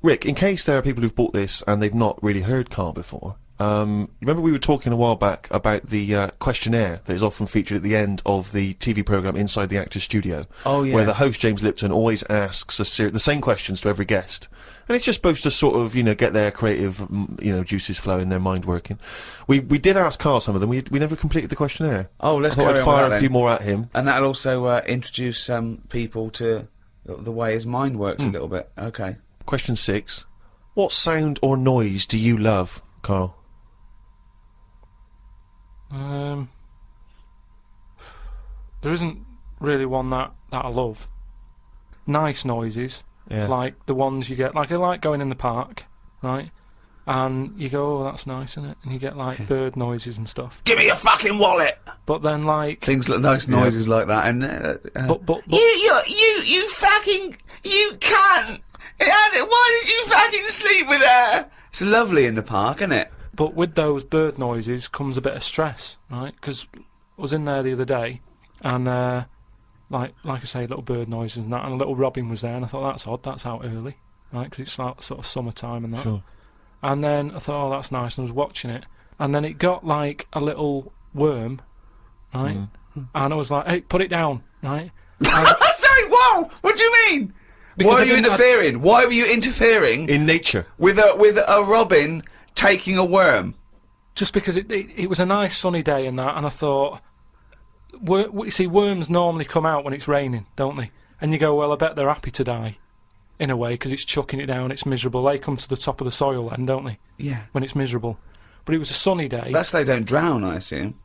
Rick, in case there are people who've bought this and they've not really heard Carl before, remember we were talking a while back about the questionnaire that is often featured at the end of the TV programme Inside the Actors Studio? Oh, yeah. Where the host, James Lipton, always asks the same questions to every guest. And it's just supposed to sort of, get their creative, juices flowing, their mind working. We did ask Carl some of them. We never completed the questionnaire. Oh, let's I thought carry I'd on fire with that a few then. more at him. And that'll also introduce people to the way his mind works a little bit. Okay. Question 6. What sound or noise do you love, Carl? There isn't really one that I love. Nice noises, Yeah. like the ones you get. Like I like going in the park, right? And you go, oh, that's nice, isn't it? And you get like bird noises and stuff. Give me your fucking wallet. But then like Things like nice noises like that, and but you fucking cunt. Why did you fucking sleep with her? It's lovely in the park, isn't it? But with those bird noises comes a bit of stress, right? Because I was in there the other day, and like I say, little bird noises and that, and a little robin was there, and I thought, that's odd, that's out early, right? Because it's like sort of summertime and that. Sure. And then I thought, oh, that's nice, and I was watching it, and then it got like a little worm, right? And I was like, hey, put it down, right? Sorry, whoa! What do you mean? Because Why I are you didn't- interfering? Why were you interfering In nature. with a robin taking a worm? Just because it was a nice sunny day and that, and I thought, you see, worms normally come out when it's raining, don't they? And you go, well, I bet they're happy to die, in a way, because it's chucking it down, it's miserable. They come to the top of the soil then, don't they? Yeah. When it's miserable. But it was a sunny day. That's they don't drown, I assume.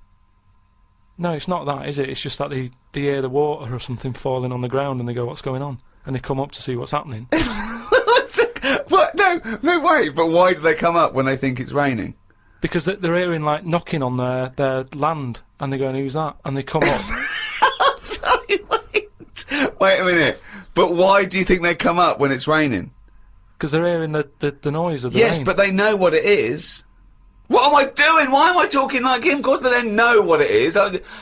No, it's not that, is it? It's just that they hear the water or something falling on the ground and they go, what's going on? And they come up to see what's happening. What? No way. But why do they come up when they think it's raining? Because they're hearing, like, knocking on their land, and they're going, who's that? And they come up. Sorry, wait a minute. But why do you think they come up when it's raining? Because they're hearing the noise of the Yes, rain. but they know what it is. What am I doing? Why am I talking like him? Of course they don't know what it is.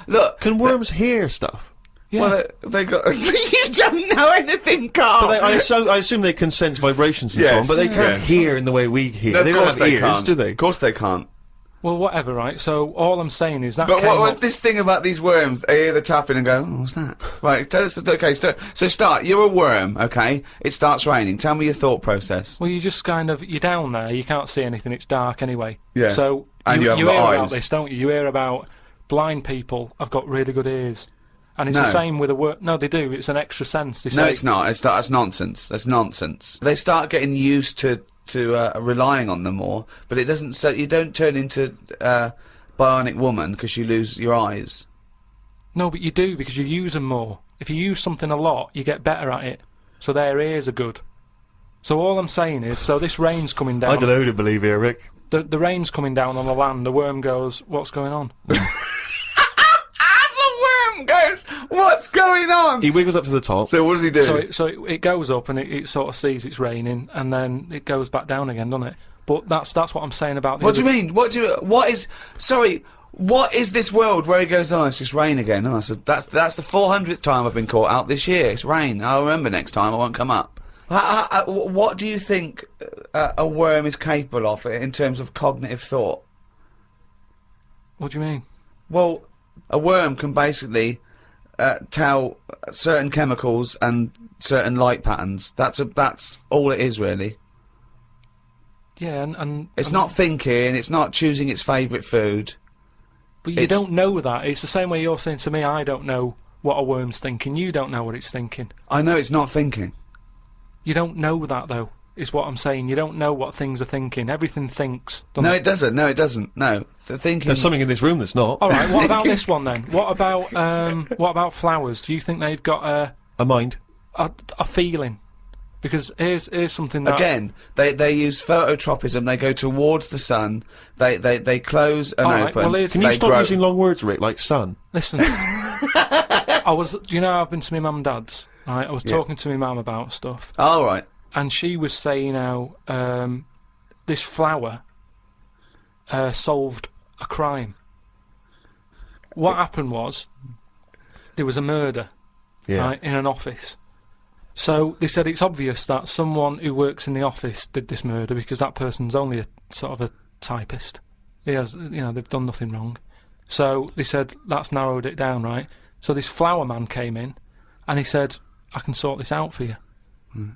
Look. Can worms hear stuff? Yeah. Well, they got... You don't know anything, Carl! But I assume they can sense vibrations and so on, Yes, but they can't yes. hear in the way we hear. No, they of don't course have they ears, can't. do they? Of course they can't. Well, whatever, right? So all I'm saying is that But came what was up- this thing about these worms? They hear the tapping and go, oh, what's that? Right, tell us, okay, so start. You're a worm, okay? It starts raining. Tell me your thought process. Well, you just kind of, you're down there, you can't see anything, it's dark anyway. Yeah. So And you haven't hear got about eyes. this, don't you? You hear about blind people have got really good ears. And it's No. the same with a worm. No, they do. It's an extra sense. They No, say, it's not. That's nonsense. That's nonsense. They start getting used to relying on them more, but it doesn't. So you don't turn into bionic woman because you lose your eyes. No, but you do, because you use them more. If you use something a lot, you get better at it. So their ears are good. So all I'm saying is, so this rain's coming down. I don't know who to believe here, Rick. The rain's coming down on the land. The worm goes, what's going on? The worm goes, what's going on? He wiggles up to the top. So what does he do? So it goes up and it sort of sees it's raining, and then it goes back down again, doesn't it? But that's what I'm saying about the What do other- you mean? What is this world where he goes, oh, it's just rain again? Oh, so that's the 400th time I've been caught out this year. It's rain. I'll remember next time. I won't come up. What do you think a worm is capable of in terms of cognitive thought? What do you mean? Well, a worm can basically tell certain chemicals and certain light patterns. That's all it is, really. Yeah, and It's not thinking. It's not choosing its favourite food. But you don't know that. It's the same way you're saying to me, I don't know what a worm's thinking. You don't know what it's thinking. I know it's not thinking. You don't know that, though, is what I'm saying. You don't know what things are thinking. Everything thinks. doesn't No, it? it doesn't. No, it doesn't. No, the thinking. There's something in this room that's not. All right, what about this one, then? What about flowers? Do you think they've got A mind. a feeling? Because here's something that... Again, they use phototropism. They go towards the sun. They close and All right, open. well, here's- Can you they stop grow. using long words, Rick, like sun? Listen, do you know I've been to my mum and dad's? Right, I was talking to my mum about stuff. All right. And she was saying how this flower solved a crime. What happened was there was a murder Yeah. right, in an office, So they said it's obvious that someone who works in the office did this murder because that person's only a sort of a typist. He has, they've done nothing wrong. So they said that's narrowed it down, right? So this flower man came in, and he said, "I can sort this out for you."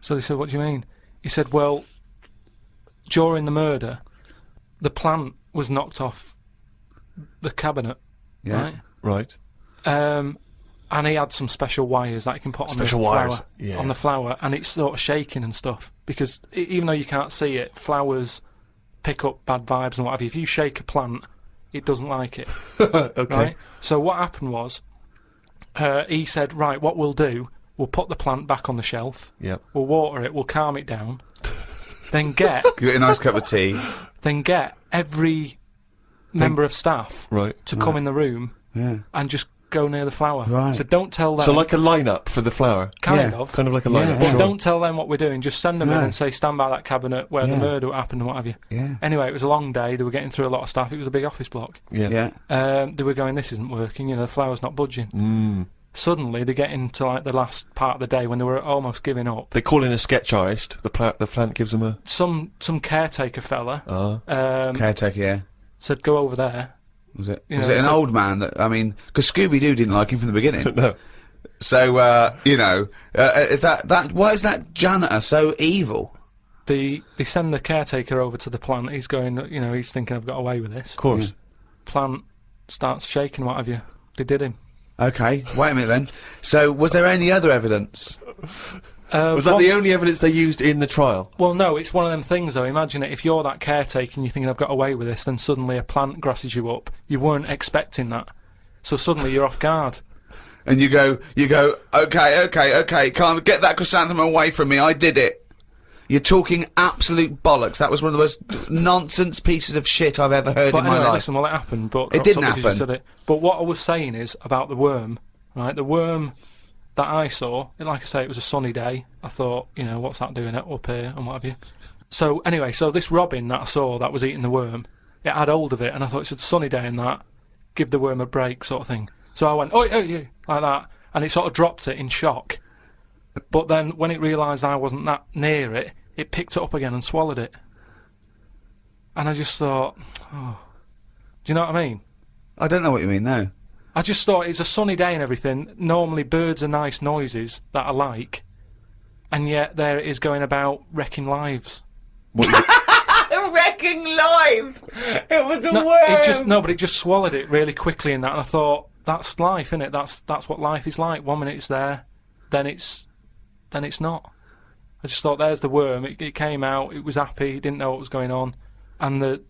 So they said, "What do you mean?" He said, "Well, during the murder, the plant was knocked off the cabinet, Yeah. right? And he had some special wires that he can put on the flower, on the flower, and it's sort of shaking and stuff because even though you can't see it, flowers pick up bad vibes and what have you. If you shake a plant, it doesn't like it." Okay. Right? So what happened was, he said, "Right, what we'll do, we'll put the plant back on the shelf. Yep. We'll water it. We'll calm it down. Then get Give it a nice cup of tea. every member of staff Right. to come in the room Yeah. and just go near the flower. Right. So don't tell them. So like a lineup for the flower. kind Yeah. of. Kind of like a Yeah. lineup. But sure. don't tell them what we're doing. Just send them in No. and say, stand by that cabinet where the Yeah. murder happened and what have you. Yeah. Anyway, it was a long day. They were getting through a lot of stuff. It was a big office block. Yeah. Yeah. They were going, this isn't working. The flower's not budging. Mm. Suddenly, they get into like the last part of the day when they were almost giving up. They call in a sketch artist. The plant gives them a. Some caretaker fella Caretaker, yeah. said, go over there. Was it? You Was know, it an so- old man that? I mean, because Scooby-Doo didn't like him from the beginning. No. So is that why is that janitor so evil? They send the caretaker over to the plant. He's going, he's thinking, I've got away with this. Of course. Plant starts shaking, what have you. They did him. Okay, wait a minute then. So was there any other evidence? Was that the only evidence they used in the trial? Well, no, it's one of them things, though. Imagine it, if you're that caretaker and you're thinking, I've got away with this, then suddenly a plant grasses you up. You weren't expecting that. So suddenly you're off guard. And you go, okay, can't get that chrysanthemum away from me, I did it. You're talking absolute bollocks. That was one of the most nonsense pieces of shit I've ever heard But in anyway, my life. listen, well, it happened, but... It didn't because you happen. said it. But what I was saying is, about the worm, right, the worm that I saw, like I say, it was a sunny day. I thought, what's that doing up here and what have you. So, anyway, this robin that I saw that was eating the worm, it had hold of it, and I thought it's a sunny day and that, give the worm a break sort of thing. So I went, oh, you, like that, and it sort of dropped it in shock. But then, when it realised I wasn't that near it, it picked it up again and swallowed it. And I just thought, oh, do you know what I mean? I don't know what you mean, no. I just thought it's a sunny day and everything. Normally birds are nice noises that I like, and yet there it is going about wrecking lives. Wrecking lives! It was a worm! But it just swallowed it really quickly in that, and I thought, that's life, innit? That's what life is like. 1 minute it's there, then it's not. I just thought, there's the worm. It came out, it was happy, it didn't know what was going on, and it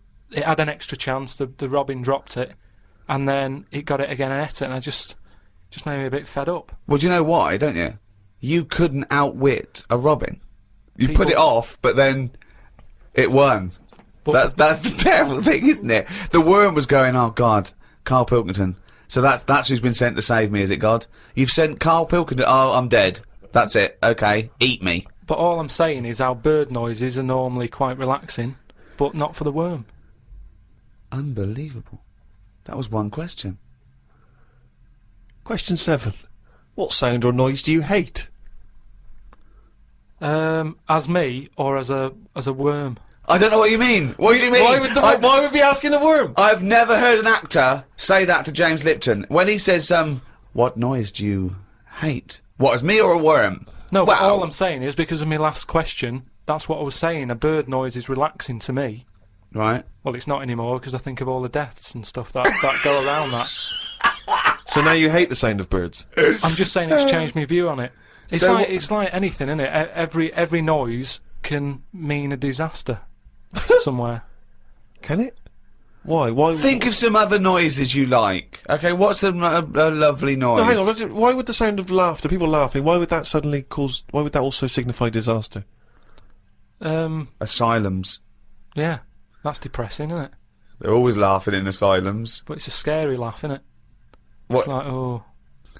had an extra chance. The robin dropped it, and then it got it again and ate it, and I just made me a bit fed up. Well, do you know why, don't you? You couldn't outwit a robin. You put People- it off, but then it won. But That's the terrible thing, isn't it? The worm was going, oh God, Karl Pilkington. So that's who's been sent to save me, is it God? You've sent Karl Pilkington, oh, I'm dead. That's it, okay, eat me. But all I'm saying is how bird noises are normally quite relaxing, but not for the worm. Unbelievable. That was one question. Question 7. What sound or noise do you hate? As me or as a worm? I don't know what you mean. What do you mean? Why would be asking a worm? I've never heard an actor say that to James Lipton. When he says, what noise do you hate? What, as me or a worm? No, but Wow. all I'm saying is because of my last question, that's what I was saying. A bird noise is relaxing to me. Right. Well, it's not anymore because I think of all the deaths and stuff that go around that. So now you hate the sound of birds? I'm just saying it's changed my view on it. It's So it's like anything, isn't it? Every noise can mean a disaster somewhere. Can it? Why? Think of some other noises you like. Okay, what's a lovely noise? No, hang on. Why would the sound of laughter, people laughing, why would that also signify disaster? Asylums. Yeah, that's depressing, isn't it? They're always laughing in asylums. But it's a scary laugh, isn't it? What? It's like, oh.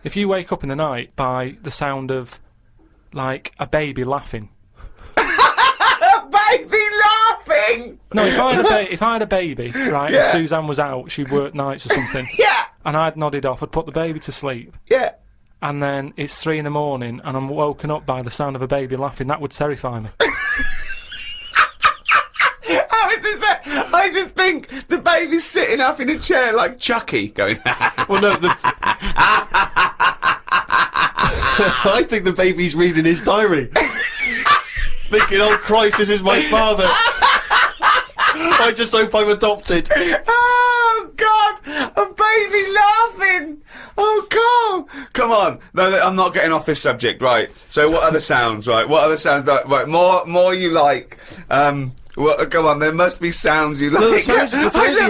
If you wake up in the night by the sound of, like, a baby laughing. Baby laughing! No, if I had a baby, right, Yeah. and Suzanne was out, she'd worked nights or something, Yeah! and I'd nodded off, I'd put the baby to sleep, Yeah! and then it's 3 a.m. and I'm woken up by the sound of a baby laughing, that would terrify me. How is this that? I just think the baby's sitting up in a chair like Chucky, going. Well, no, I think the baby's reading his diary, thinking, "Oh Christ, this is my father. I just hope I'm adopted." Oh God, a baby laughing. Oh God, come on. No, I'm not getting off this subject. Right. So, what other sounds? Right. What other sounds? Right. More you like. Well, come on, there must be sounds you like. No, the sounds he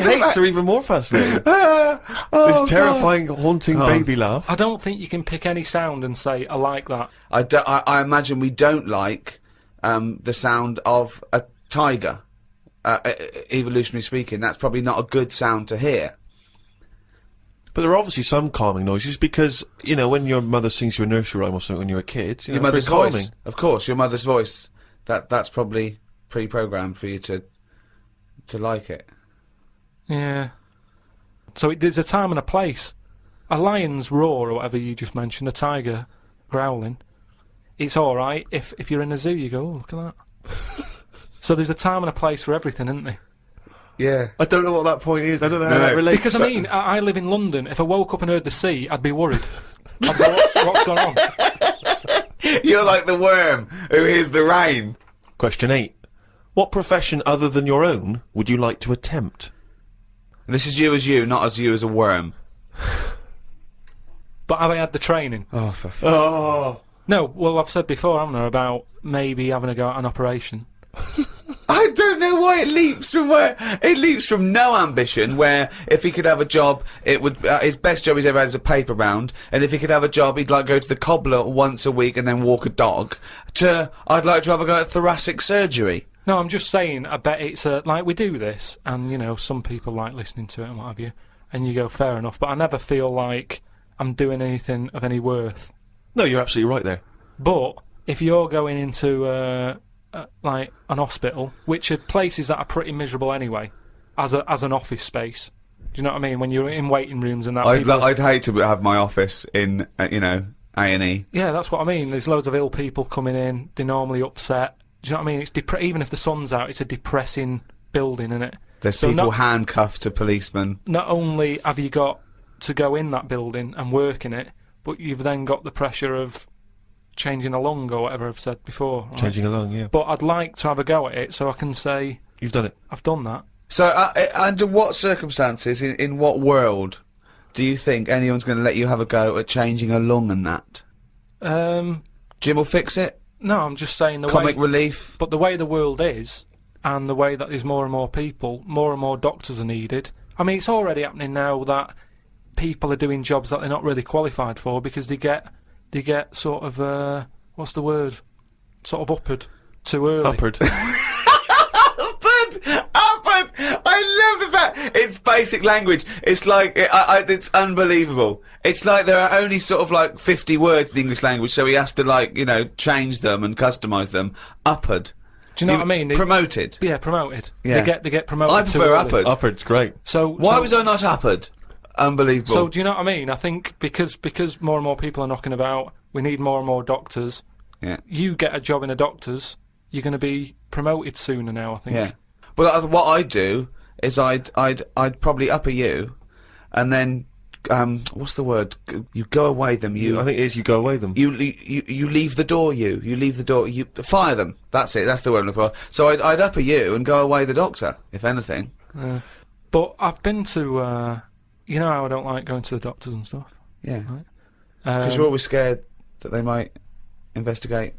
hates are even more fascinating. This terrifying, haunting baby laugh. I don't think you can pick any sound and say, I like that. I imagine we don't like the sound of a tiger. Evolutionary speaking, that's probably not a good sound to hear. But there are obviously some calming noises because, you know, when your mother sings you a nursery rhyme or something when you're a kid, you know, Your mother's it's very voice. calming. Of course, your mother's voice. That's probably pre-programmed for you to like it. Yeah. So there's a time and a place. A lion's roar, or whatever you just mentioned, a tiger growling, it's alright. If you're in a zoo, you go, oh, look at that. So there's a time and a place for everything, isn't there? Yeah. I don't know what that point is. I don't know how that relates. Because, I mean, I live in London. If I woke up and heard the sea, I'd be worried. I'd go, what's going on? You're like the worm who hears the rain. Question 8. What profession other than your own would you like to attempt? This is you as you, not as you as a worm. But have I had the training? Oh, for Oh. No, well, I've said before, haven't I, about maybe having a go at an operation. I don't know why it leaps from where it leaps from no ambition. Where if he could have a job, it would his best job he's ever had is a paper round, and if he could have a job, he'd like go to the cobbler once a week and then walk a dog. To I'd like to have a go at thoracic surgery. No, I'm just saying, I bet it's like we do this, and, you know, some people like listening to it and what have you, and you go, fair enough, but I never feel like I'm doing anything of any worth. No, you're absolutely right there. But if you're going into like an hospital, which are places that are pretty miserable anyway, as an office space, do you know what I mean? When you're in waiting rooms and that, I'd hate to have my office in A&E. Yeah, that's what I mean. There's loads of ill people coming in. They're normally upset. Do you know what I mean? It's even if the sun's out, it's a depressing building, isn't it? There's So people not- handcuffed to policemen. Not only have you got to go in that building and work in it, but you've then got the pressure of changing a lung or whatever I've said before. Right? Changing along, yeah. But I'd like to have a go at it so I can say, You've done it. I've done that. So, under what circumstances, in what world, do you think anyone's going to let you have a go at changing a lung and that? Jim will fix it? No, I'm just saying the Comic way... relief? But the way the world is, and the way that there's more and more people, more and more doctors are needed. I mean, it's already happening now that people are doing jobs that they're not really qualified for because they get sort of, what's the word? Sort of uppered too early. Upward. Upward! I love the fact it's basic language. It's like it's unbelievable. It's like there are only sort of like 50 words in the English language, so he has to change them and customise them. Upward. Do you know what I mean? Promoted. Yeah, promoted. Yeah. They get promoted. I too prefer early. upward. Upward's great. So Why was I not upward? Unbelievable. So do you know what I mean? I think because more and more people are knocking about, we need more and more doctors. Yeah. You get a job in a doctor's, you're going to be promoted sooner now, I think. Yeah. Well, what I'd do is I'd probably upper you, and then what's the word? You go away them. I think it is you go away them. You leave the door. You leave the door. You fire them. That's it. That's the word I'm looking for. So I'd upper you and go away the doctor, if anything. But I've been to, you know how I don't like going to the doctors and stuff. Yeah. Right. Because you're always scared that they might investigate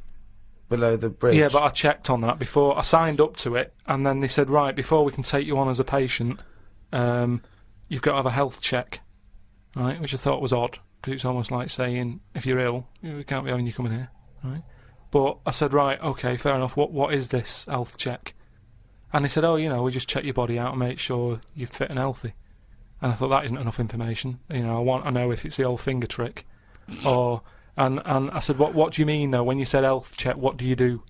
below the bridge. Yeah, but I checked on that before. I signed up to it, and then they said, right, before we can take you on as a patient, you've got to have a health check, right? Which I thought was odd, because it's almost like saying, if you're ill, we can't be having you coming here, right? But I said, right, okay, fair enough. What is this health check? And they said, oh, we just check your body out and make sure you're fit and healthy. And I thought that isn't enough information. I want to know if it's the old finger trick, or. And I said, what do you mean, though? When you said health check, what do you do?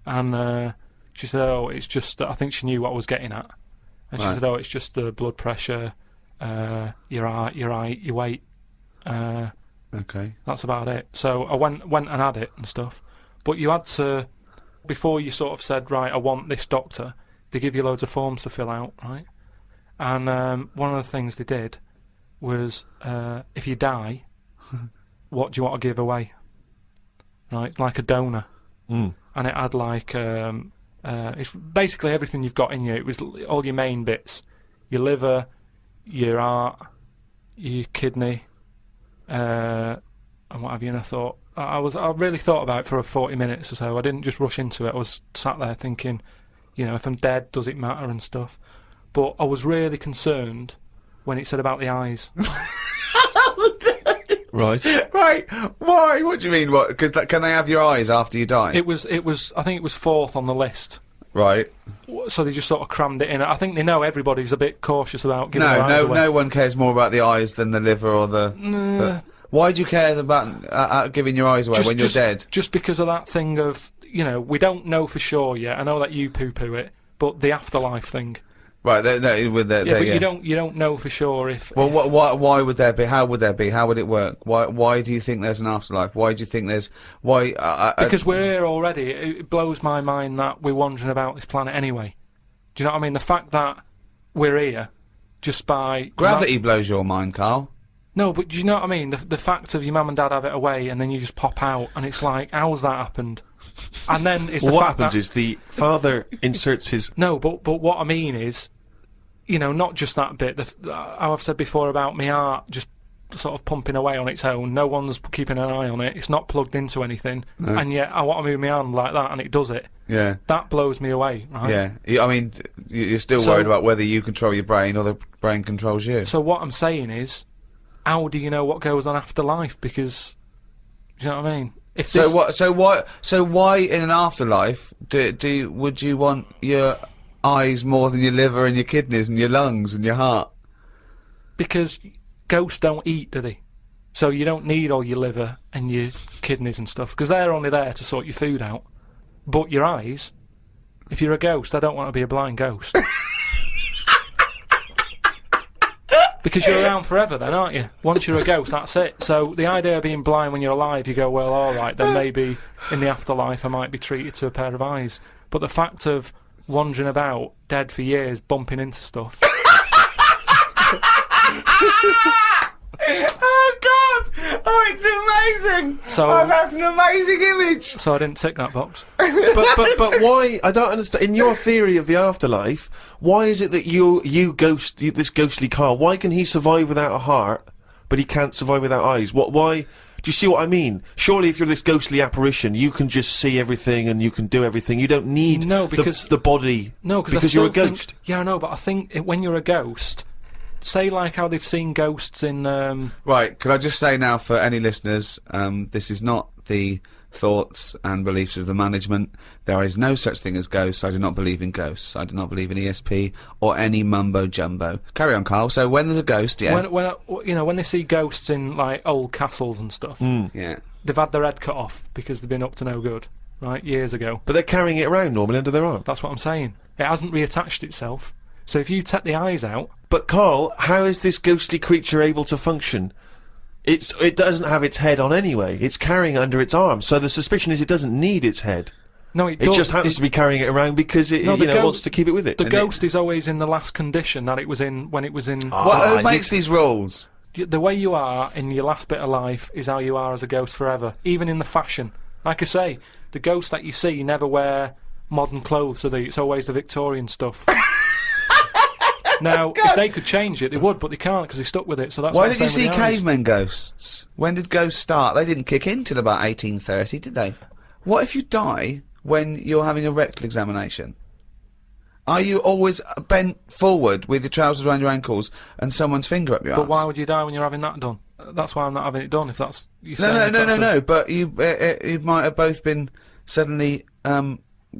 And she said, oh, it's just... I think she knew what I was getting at. And she said, oh, it's just the blood pressure, your height, your weight, Okay. That's about it. So I went and had it and stuff. But you had to, before you sort of said, right, I want this doctor, they give you loads of forms to fill out, right? And one of the things they did was, if you die, what do you want to give away? Right, like a donor. Mm. And it had like, it's basically everything you've got in you. It was all your main bits. Your liver, your heart, your kidney, and what have you. And I thought, I really thought about it for 40 minutes or so. I didn't just rush into it. I was sat there thinking, you know, if I'm dead, does it matter and stuff? But I was really concerned when it said about the eyes. Right. Right. Why? What do you mean? What? Because can they have your eyes after you die? It was. I think it was fourth on the list. Right. So they just sort of crammed it in. I think they know everybody's a bit cautious about giving their eyes No, away. no one cares more about the eyes than the liver or the. Why do you care about giving your eyes away when you're dead? Just because of that thing of, you know, we don't know for sure yet. I know that you poo-poo it, but the afterlife thing. Right. But you don't know for sure if. Well, why would there be? How would there be? How would it work? Why do you think there's an afterlife? Why do you think there's? Why? Because we're here already. It blows my mind that we're wandering about this planet anyway. Do you know what I mean? The fact that we're here, just by gravity blows your mind, Carl. No, but do you know what I mean? The fact of your mum and dad have it away, and then you just pop out, and it's like, how's that happened? And then it's Well, the what fact happens that, is the father inserts his. No, but what I mean is, you know, not just that bit. How I've said before about my heart just sort of pumping away on its own. No one's keeping an eye on it. It's not plugged into anything, and yet I want to move my hand like that, and it does it. Yeah. That blows me away, right? Yeah. I mean, you're still worried about whether you control your brain or the brain controls you. So what I'm saying is, how do you know what goes on after life? Because, do you know what I mean? So why in an afterlife would you want your eyes more than your liver and your kidneys and your lungs and your heart? Because ghosts don't eat, do they? So you don't need all your liver and your kidneys and stuff, because they're only there to sort your food out. But your eyes, if you're a ghost, I don't want to be a blind ghost. Because you're around forever then, aren't you? Once you're a ghost, that's it. So the idea of being blind when you're alive, you go, well, alright, then maybe in the afterlife I might be treated to a pair of eyes. But the fact of wandering about, dead for years, bumping into stuff... Oh God! Oh, it's amazing! So, that's an amazing image! So I didn't tick that box. But why? I don't understand. In your theory of the afterlife, why is it that this ghostly Carl, why can he survive without a heart, but he can't survive without eyes? Why? Do you see what I mean? Surely, if you're this ghostly apparition, you can just see everything and you can do everything. You don't need the body. No, because you're a ghost. Yeah, I know, but I think when you're a ghost. Say like how they've seen ghosts in... Right, could I just say now for any listeners, this is not the thoughts and beliefs of the management. There is no such thing as ghosts. I do not believe in ghosts. I do not believe in ESP or any mumbo-jumbo. Carry on, Carl. So when there's a ghost, yeah... When they see ghosts in, like, old castles and stuff, yeah, they've had their head cut off because they've been up to no good, right, years ago. But they're carrying it around normally under their arm. That's what I'm saying. It hasn't reattached itself. So if you take the eyes out... But Carl, how is this ghostly creature able to function? It doesn't have its head on anyway. It's carrying it under its arm. So the suspicion is it doesn't need its head. No, it does. It just happens to be carrying it around because it wants to keep it with it. The ghost is always in the last condition that it was in when it was in... Who makes these rules? The way you are in your last bit of life is how you are as a ghost forever. Even in the fashion. Like I say, the ghosts that you see never wear modern clothes, so it's always the Victorian stuff. Now, if they could change it, they would, but they can't because they're stuck with it. So that's why what did you see cavemen ghosts? When did ghosts start? They didn't kick in till about 1830, did they? What if you die when you're having a rectal examination? Are you always bent forward with your trousers around your ankles and someone's finger up your arse? But why would you die when you're having that done? That's why I'm not having it done. If that's no. But you might have both been suddenly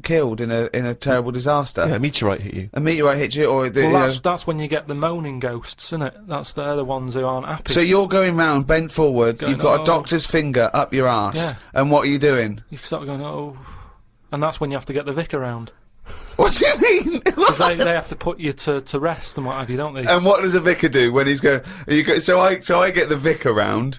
killed in a terrible disaster. Yeah, a meteorite hit you. A meteorite hit you, or that's when you get the moaning ghosts, isn't it? They're the ones who aren't happy. So you're going round bent forward. You've got a doctor's finger up your arse, yeah. And what are you doing? You start going, oh, and that's when you have to get the vicar round. What do you mean? Because they have to put you to rest and what have you, don't they? And what does a vicar do when he's going? So I get the vicar round.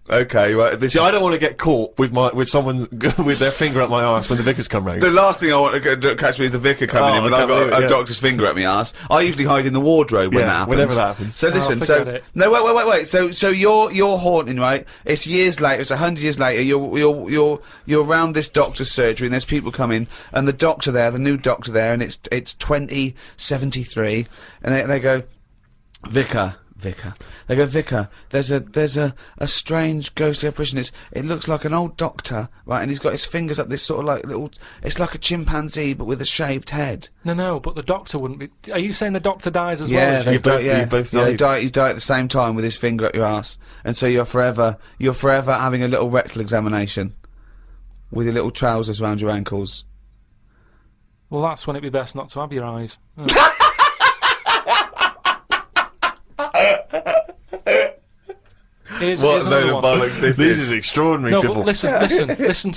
Okay, right. This See, I don't want to get caught with someone with their finger up my arse when the vicars come round. the last thing I want to catch me is the vicar coming Oh, in when I I've can't believe got it, a yeah. doctor's finger at my arse. I usually hide in the wardrobe when Yeah, that happens. whenever that happens. So listen, forget it. no, wait. So you're haunting, right? It's years later. It's 100 years later. You're around this doctor's surgery, and there's people coming, and the doctor there, the new doctor there, and it's 2073, and they go, Vicar. They go, Vicar, there's a strange ghostly apparition. It looks like an old doctor, right? And he's got his fingers up this sort of like little, it's like a chimpanzee, but with a shaved head. No, but the doctor wouldn't be... Are you saying the doctor dies as Yeah, well as they you? both- die, you both yeah, died. you die at the same time with his finger up your ass. And so you're forever having a little rectal examination with your little trousers around your ankles. Well, that's when it'd be best not to have your eyes. Here's another one. this This is extraordinary, No, Triple. but listen to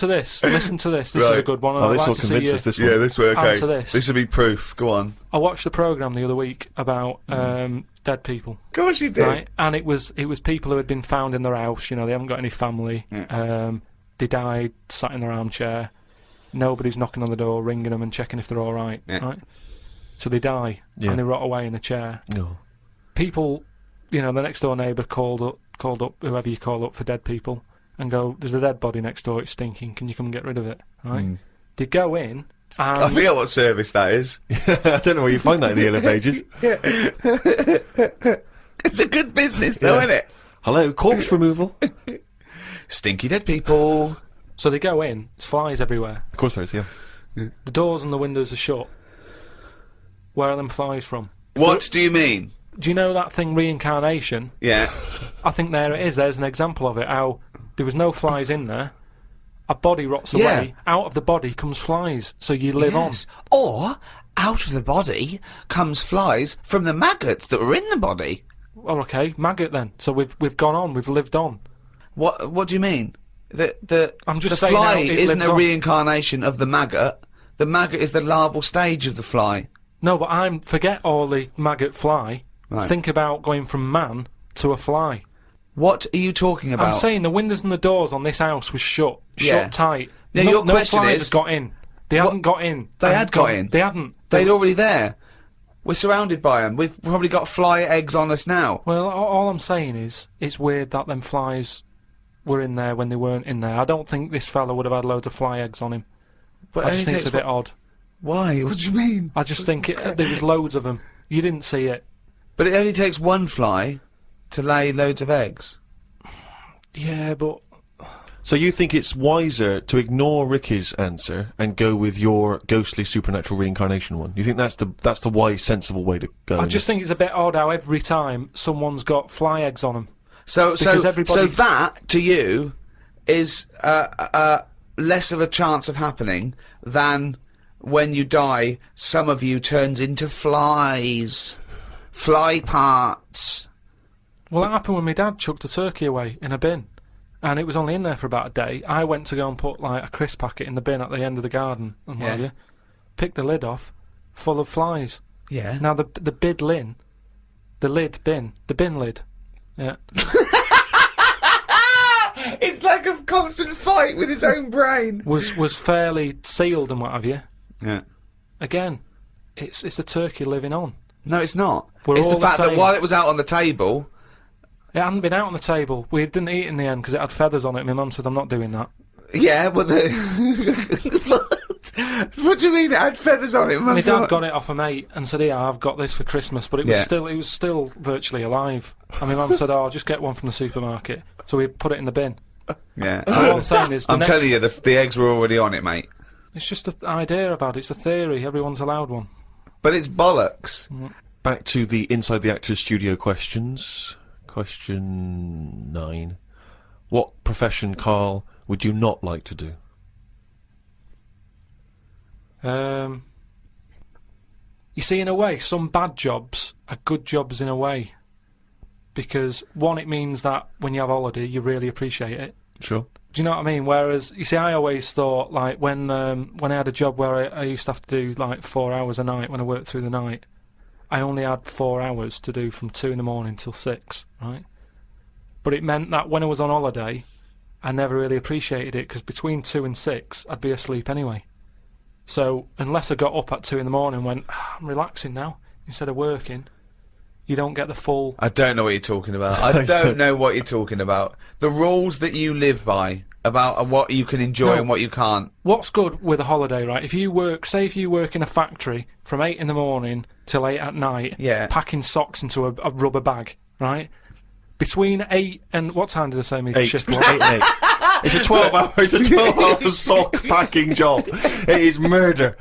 this. Listen to this. This is a Right. good one. And Oh, I'd this like will to see convince you. us, this one. Yeah, this way, okay. Answer this. This will be proof. Go on. I watched the programme the other week about dead people. Of course you did. Right, and it was people who had been found in their house. You know, they haven't got any family. They died sat in their armchair. Nobody's knocking on the door, ringing them, and checking if they're all right. Yeah. Right, so they die Yeah. and they rot away in a chair. No. People, you know, the next door neighbour called up whoever you call up for dead people and go, "There's a dead body next door. It's stinking. Can you come and get rid of it?" Right? They go in. And I forget what service that is. I don't know where you find that in the Yellow Pages. It's a good business, though, Yeah. isn't it? Hello, corpse removal. Stinky dead people. so they go in. There's flies everywhere. Of course there is, yeah. The doors and the windows are shut. Where are them flies from? What do you mean? Do you know that thing, reincarnation? Yeah. I think there it is. There's an example of it. How there was no flies in there. A body rots Yeah. away. Out of the body comes flies. So you live Yes. Or out of the body comes flies from the maggots that were in the body. on. Oh, okay, maggot then. So we've gone on. We've lived on. What do you mean? I'm just the saying fly how it isn't lives a on. reincarnation of the maggot. The maggot is the larval stage of the fly. No, but forget all the maggot fly. Right. Think about going from man to a fly. What are you talking about? I'm saying the windows and the doors on this house was shut Yeah. tight. Now, no, your no question flies is- had got in. They hadn't got in. They And had got in. They hadn't. They're already there. We're surrounded by them. We've probably got fly eggs on us now. Well, all I'm saying is, it's weird that them flies were in there when they weren't in there. I don't think this fella would have had loads of fly eggs on him. But I it just only think it's a takes bit odd. Why? What do you mean? I just think there was loads of them. You didn't see it. But it only takes one fly to lay loads of eggs. Yeah, but So you think it's wiser to ignore Ricky's answer and go with your ghostly supernatural reincarnation one? You think that's the wise, sensible way to go? I in just this? think it's a bit odd how every time someone's got fly eggs on them. So Because everybody- that to you is less of a chance of happening than when you die. Some of you turns into flies, fly parts. Well, that happened when my dad chucked a turkey away in a bin. And it was only in there for about a day. I went to go and put like a crisp packet in the bin at the end of the garden and what have Yeah. you. Picked the lid off, full of flies. Yeah. Now the bin lid. Yeah. It's like a constant fight with his own brain. was fairly sealed and what have you. Yeah. Again, it's the turkey living on. No, it's not. We're It's the all the fact that same. while it was out on the table. It hadn't been out on the table. We didn't eat in the end because it had feathers on it. My mum said, "I'm not doing that." Yeah, well, what do you mean it had feathers on it? My dad got it off a mate and said, "Yeah, I've got this for Christmas," but it was Yeah. still virtually alive. And my mum said, "Oh, I'll just get one from the supermarket." So we put it in the bin. Yeah. So all I'm saying is, I'm telling you, the eggs were already on it, mate. it's just an idea about it. It's a theory. Everyone's allowed one. But it's bollocks. Back to the Inside the Actors Studio questions. Question 9. What profession, Carl, would you not like to do? You see, in a way, some bad jobs are good jobs in a way. Because, one, it means that when you have holiday, you really appreciate it. Sure. Do you know what I mean? Whereas, you see, I always thought, like, when I had a job where I used to have to do, like, 4 hours a night when I worked through the night, I only had 4 hours to do from 2 in the morning till 6, right? But it meant that when I was on holiday, I never really appreciated it, because between 2 and 6, I'd be asleep anyway. So unless I got up at 2 in the morning and went, I'm relaxing now, instead of working, you don't get the full... I don't know what you're talking about. I don't know what you're talking about. The rules that you live by about what you can enjoy and what you can't. What's good with a holiday, right? If you work in a factory from 8 in the morning till 8 at night, packing socks into a rubber bag, right? Between 8 and... What time did I say my shift was? 8 and 8. It's a 12-hour sock packing job. It is murder.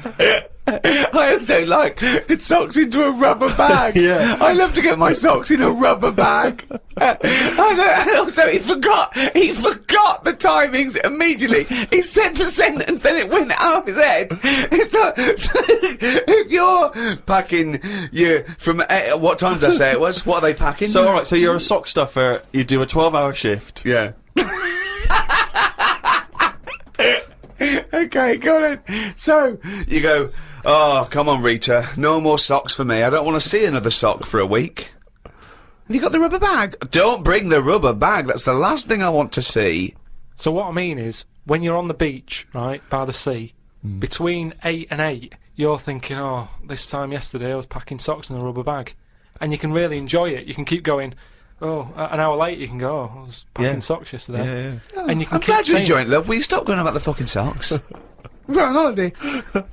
I also like socks into a rubber bag. Yeah. I love to get my socks in a rubber bag. And also, he forgot the timings immediately. He said the sentence, then it went out of his head. It's like, so if you're packing from what time did I say it was? What are they packing? So, alright, so you're a sock stuffer, you do a 12-hour shift. Yeah. Okay, got it. So, you go, oh, come on, Rita, no more socks for me. I don't want to see another sock for a week. Have you got the rubber bag? Don't bring the rubber bag. That's the last thing I want to see. So what I mean is, when you're on the beach, right, by the sea, between 8 and 8, you're thinking, oh, this time yesterday I was packing socks in a rubber bag. And you can really enjoy it. You can keep going... Oh, an hour later you can go, oh, I was packing socks yesterday. Yeah. And you can I'm keep glad you're saying, enjoying it, love. Will you stop going about the fucking socks? We're on holiday. I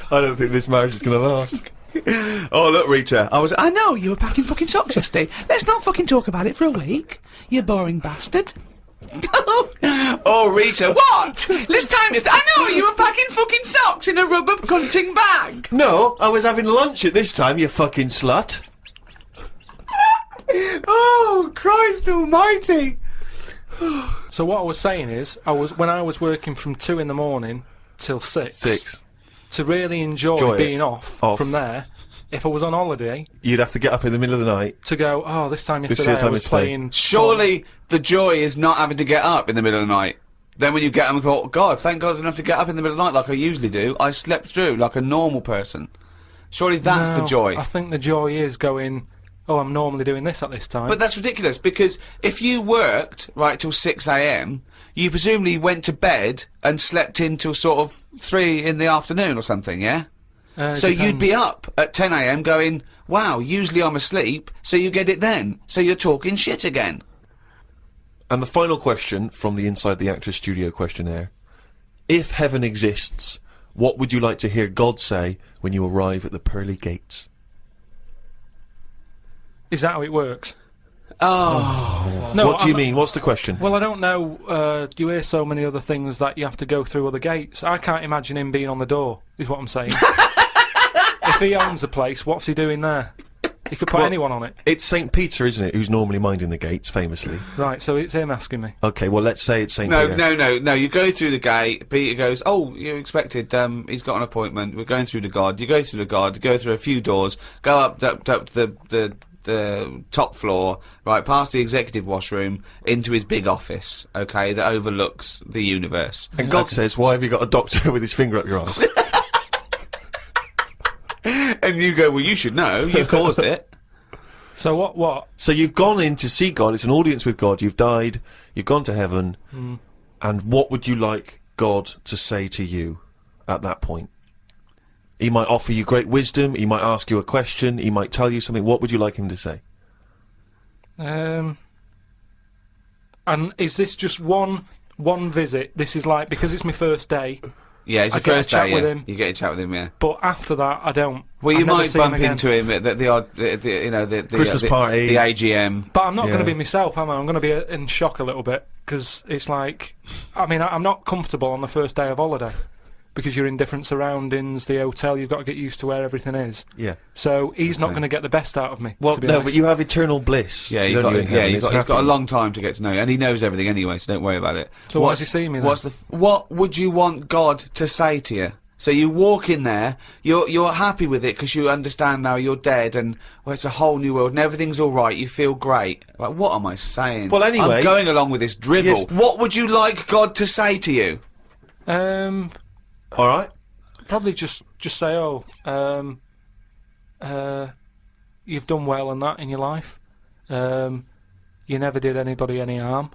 don't think this marriage is going to last. Oh, look, Rita. I know, you were packing fucking socks yesterday. Let's not fucking talk about it for a week. You boring bastard. Oh, Rita, what? This time I know, you were packing fucking socks in a rubber hunting bag. No, I was having lunch at this time, you fucking slut. Oh, Christ almighty. So what I was saying is, when I was working from 2 in the morning till 6, to really enjoy being off from there, if I was on holiday... You'd have to get up in the middle of the night. To go, oh, this time yesterday I was playing... Surely the joy is not having to get up in the middle of the night. Then when you get up and thought, God, thank God I didn't have to get up in the middle of the night like I usually do. I slept through like a normal person. Surely that's the joy. I think the joy is going... Oh, I'm normally doing this at this time. But that's ridiculous, because if you worked, right, till 6 AM, you presumably went to bed and slept in till sort of 3 in the afternoon or something, yeah? So you'd be up at 10 AM going, wow, usually I'm asleep, so you get it then. So you're talking shit again. And the final question from the Inside the Actors Studio questionnaire. If heaven exists, what would you like to hear God say when you arrive at the pearly gates? Is that how it works? Oh. No, What do you mean? What's the question? Well, I don't know. You hear so many other things that you have to go through other gates. I can't imagine him being on the door, is what I'm saying. If he owns a place, what's he doing there? He could put anyone on it. It's St. Peter, isn't it, who's normally minding the gates, famously. Right, so it's him asking me. Okay, well, let's say it's St. Peter. No, you go through the gate, Peter goes, oh, you expected, he's got an appointment, we're going through to God. You go through to God, you go through a few doors, go up to the top floor, right, past the executive washroom, into his big office, okay, that overlooks the universe. And God says, why have you got a doctor with his finger up your arse? And you go, well, you should know, you caused it. So what? So you've gone in to see God, it's an audience with God, you've died, you've gone to heaven, and what would you like God to say to you at that point? He might offer you great wisdom, he might ask you a question, he might tell you something. What would you like him to say? And is this just one visit? This is like, because it's my first day. Yeah, it's your first day, with him. You get a chat with him, yeah. But after that, I don't. Well, you might bump into him at the odd, the Christmas party, the AGM. But I'm not going to be myself, am I? I'm going to be in shock a little bit, because it's like, I mean, I'm not comfortable on the first day of holiday, because you're in different surroundings, the hotel, you've got to get used to where everything is. Yeah. So he's not going to get the best out of me. Well, to be no, honest. but you have eternal bliss. Yeah, he's got a long time to get to know you, and he knows everything anyway, so don't worry about it. So why does he see me then? What would you want God to say to you? So you walk in there, you're happy with it because you understand now you're dead and it's a whole new world and everything's all right. You feel great. Like, what am I saying? Well, anyway, I'm going along with this drivel. Yes. What would you like God to say to you? All right. Probably just say, you've done well and that in your life. you never did anybody any harm.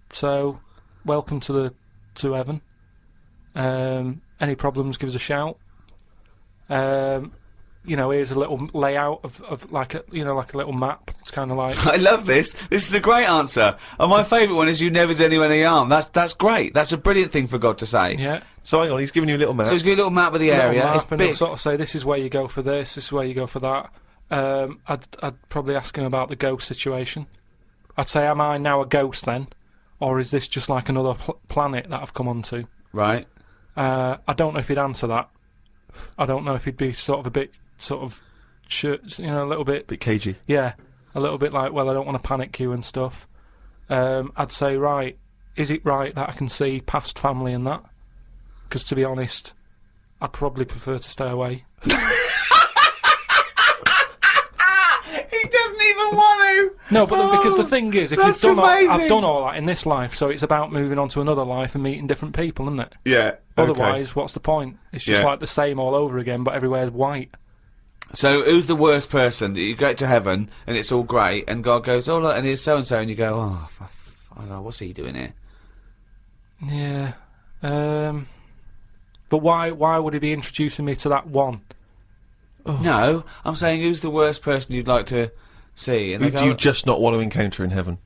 So, welcome to heaven. Any problems, give us a shout. Here's a little layout of like a little map. It's kind of like... I love this. This is a great answer. And my favourite one is you never did anyone any harm. That's great. That's a brilliant thing for God to say. Yeah. So hang on, he's giving you a little map. So he's got a little map of the area. Map, It's and big. he'll sort of say, this is where you go for this is where you go for that. I'd probably ask him about the ghost situation. I'd say, am I now a ghost then? Or is this just like another planet that I've come onto? Right. I don't know if he'd answer that. I don't know if he'd be sort of a bit, a little bit... Bit cagey. Yeah, a little bit like, well, I don't want to panic you and stuff. I'd say, right, is it right that I can see past family and that? Because to be honest, I'd probably prefer to stay away. He doesn't even want to. No, but because the thing is, if that's you've done amazing. I've done all that in this life, so it's about moving on to another life and meeting different people, isn't it? Yeah. Otherwise, what's the point? It's just Yeah. like the same all over again, but everywhere's white. So who's the worst person? You go to heaven and it's all great, and God goes, oh look, and here's so and so, and you go, oh, I don't know, what's he doing here? Yeah. But why would he be introducing me to that one? No, I'm saying who's the worst person you'd like to see? And Who they do go, you just not want to encounter in heaven?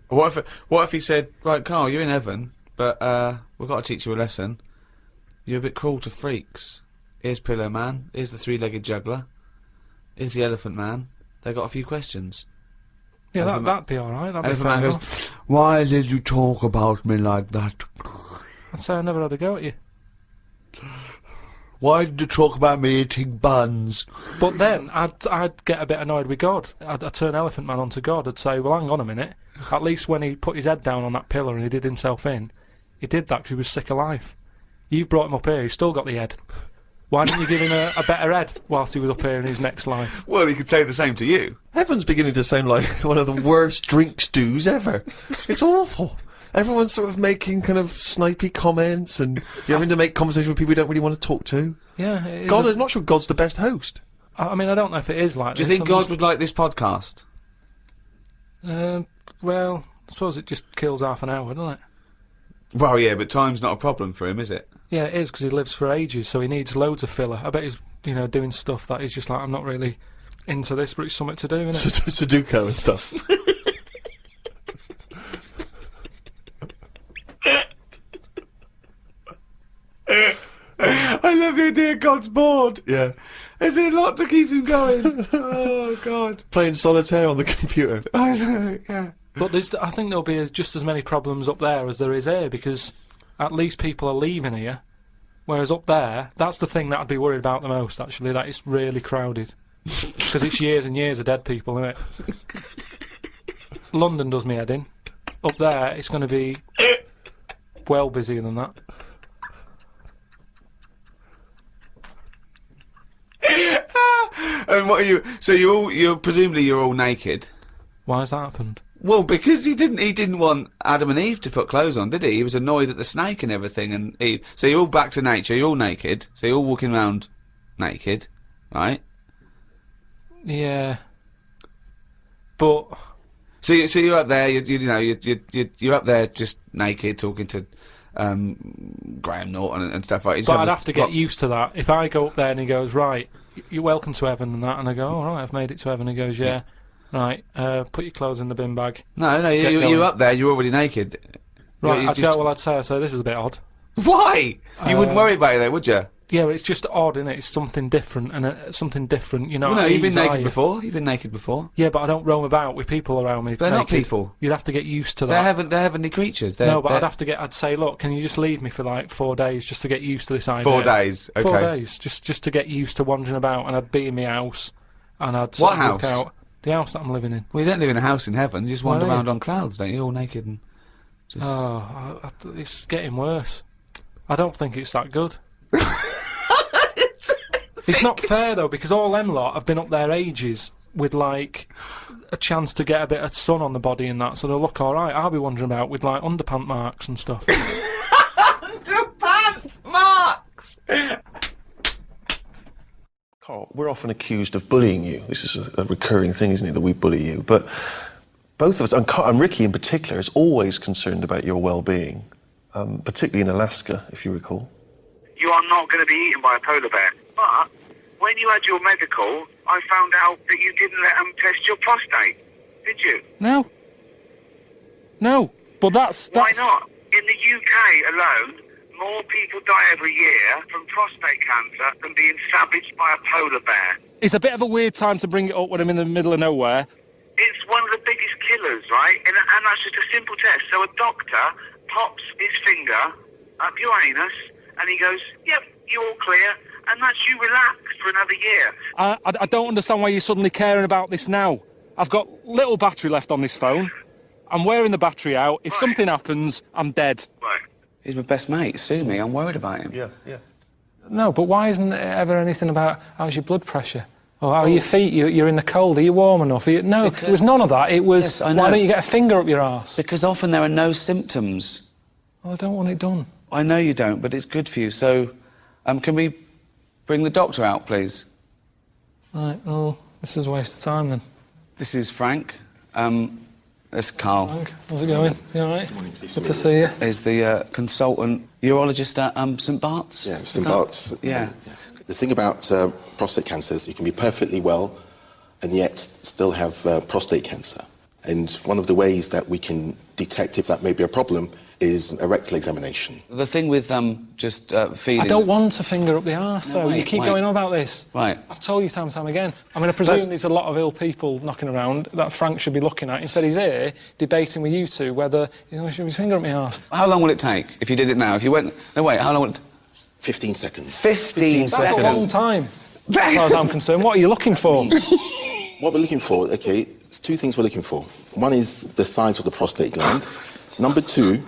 What if he said, right, Carl, you're in heaven, but we've got to teach you a lesson. You're a bit cruel to freaks. Here's Pillow Man. Here's the three-legged juggler. Here's the Elephant Man. They got a few questions. Yeah, Elephant that'd be alright. That'd be Elephant fair Man enough. goes, why did you talk about me like that? I'd say I never had a go at you. Why did you talk about me eating buns? But then I'd get a bit annoyed with God. I'd turn Elephant Man onto God. I'd say, well, hang on a minute. At least when he put his head down on that pillar and he did himself in, he did that because he was sick of life. You've brought him up here. He's still got the head. Why didn't you give him a better head whilst he was up here in his next life? Well, he could say the same to you. Heaven's beginning to sound like one of the worst drink stews ever. It's awful. Everyone's sort of making kind of snipey comments, and you're having to make conversation with people you don't really want to talk to. Yeah, it is God, I'm not sure God's the best host. I mean, I don't know if it is like Do you this. think I'm God would like this podcast? Well, I suppose it just kills half an hour, doesn't it? Well, yeah, but time's not a problem for him, is it? Yeah, it is, because he lives for ages, so he needs loads of filler. I bet he's, doing stuff that he's just like, I'm not really into this, but it's something to do, isn't it? Sudoku and stuff. I love the idea God's bored. Yeah. There's a lot to keep him going. Oh, God. Playing solitaire on the computer. I know, yeah. But I think there'll be just as many problems up there as there is here, because at least people are leaving here, whereas up there, that's the thing that I'd be worried about the most, actually, that it's really crowded. Because it's years and years of dead people, isn't it? London does me head in. Up there, it's going to be well busier than that. And what are you? So you're presumably you're all naked. Why has that happened? Well, because he didn't want Adam and Eve to put clothes on, did he? He was annoyed at the snake and everything, and Eve. So you're all back to nature. You're all naked. So you're all walking around naked, right? Yeah. But So you're up there. You're up there just naked, talking to Graham Norton and stuff like that. But I'd have to get used to that. If I go up there and he goes, right, you're welcome to heaven and that, and I go, all right, I've made it to heaven. He goes, yeah. Right, put your clothes in the bin bag. No, Get you're going. up there. You're already naked. Right, You I'd just- go, well, I'd say, this is a bit odd. Why? You wouldn't worry about it, though, would you? Yeah, but it's just odd, innit? It's something different, and something different, you know. Well, no, at you've been ease, are naked you? before. You've been naked before. Yeah, but I don't roam about with people around me. They're not naked. people. You'd have to get used to They're that. heavenly creatures. No, but I'd say, look, can you just leave me for like 4 days just to get used to this idea? 4 days. Okay. 4 days, just to get used to wandering about, and I'd be in my house, and I'd What sort of look house? out. The house that I'm living in. Well, you don't live in a house in heaven. You just wander Why? around on clouds, don't you? All naked and just. Oh, it's getting worse. I don't think it's that good. It's not fair though, because all them lot have been up there ages with like a chance to get a bit of sun on the body and that, so they'll look alright. I'll be wandering about with like underpant marks and stuff. Underpants marks. Carl, we're often accused of bullying you. This is a recurring thing, isn't it, that we bully you? But both of us, and Ricky in particular, is always concerned about your well-being, particularly in Alaska, if you recall. You are not going to be eaten by a polar bear. But when you had your medical, I found out that you didn't let them test your prostate. Did you? No. No. But that's... Why not? In the UK alone, more people die every year from prostate cancer than being savaged by a polar bear. It's a bit of a weird time to bring it up when I'm in the middle of nowhere. It's one of the biggest killers, right? And that's just a simple test. So a doctor pops his finger up your anus and he goes, yep, you're all clear. And that's you relaxed for another year. I don't understand why you're suddenly caring about this now. I've got little battery left on this phone. I'm wearing the battery out. If something happens, I'm dead. Right. He's my best mate. Sue me. I'm worried about him. Yeah, yeah. No, but why isn't there ever anything about how's your blood pressure? Or how are your feet? You're in the cold. Are you warm enough? No, it was none of that. It was, Yes, I know. why don't you get a finger up your arse? Because often there are no symptoms. Well, I don't want it done. I know you don't, but it's good for you. So, can we bring the doctor out, please? Right, oh, this is a waste of time then. This is Frank. This is Carl. Frank, how's it going? You all right? Good to see you. Is the consultant urologist at St Bart's? Yeah, St Bart's. Yeah. The thing about prostate cancer is you can be perfectly well and yet still have prostate cancer. And one of the ways that we can detect if that may be a problem is a rectal examination. The thing with just feeding... I don't want a finger up the arse, No, though. wait, You keep wait. going on about this. Right. I've told you time and time again. I mean, I presume there's a lot of ill people knocking around that Frank should be looking at. Instead, he's here debating with you two whether he's going to shove his finger up my arse. How long will it take if you did it now? If you went... No, wait, how long will it... 15 seconds. 15 That's seconds. a long time, as far as I'm concerned. What are you looking for? What we're looking for, okay, there's two things we're looking for. One is the size of the prostate gland. Number two,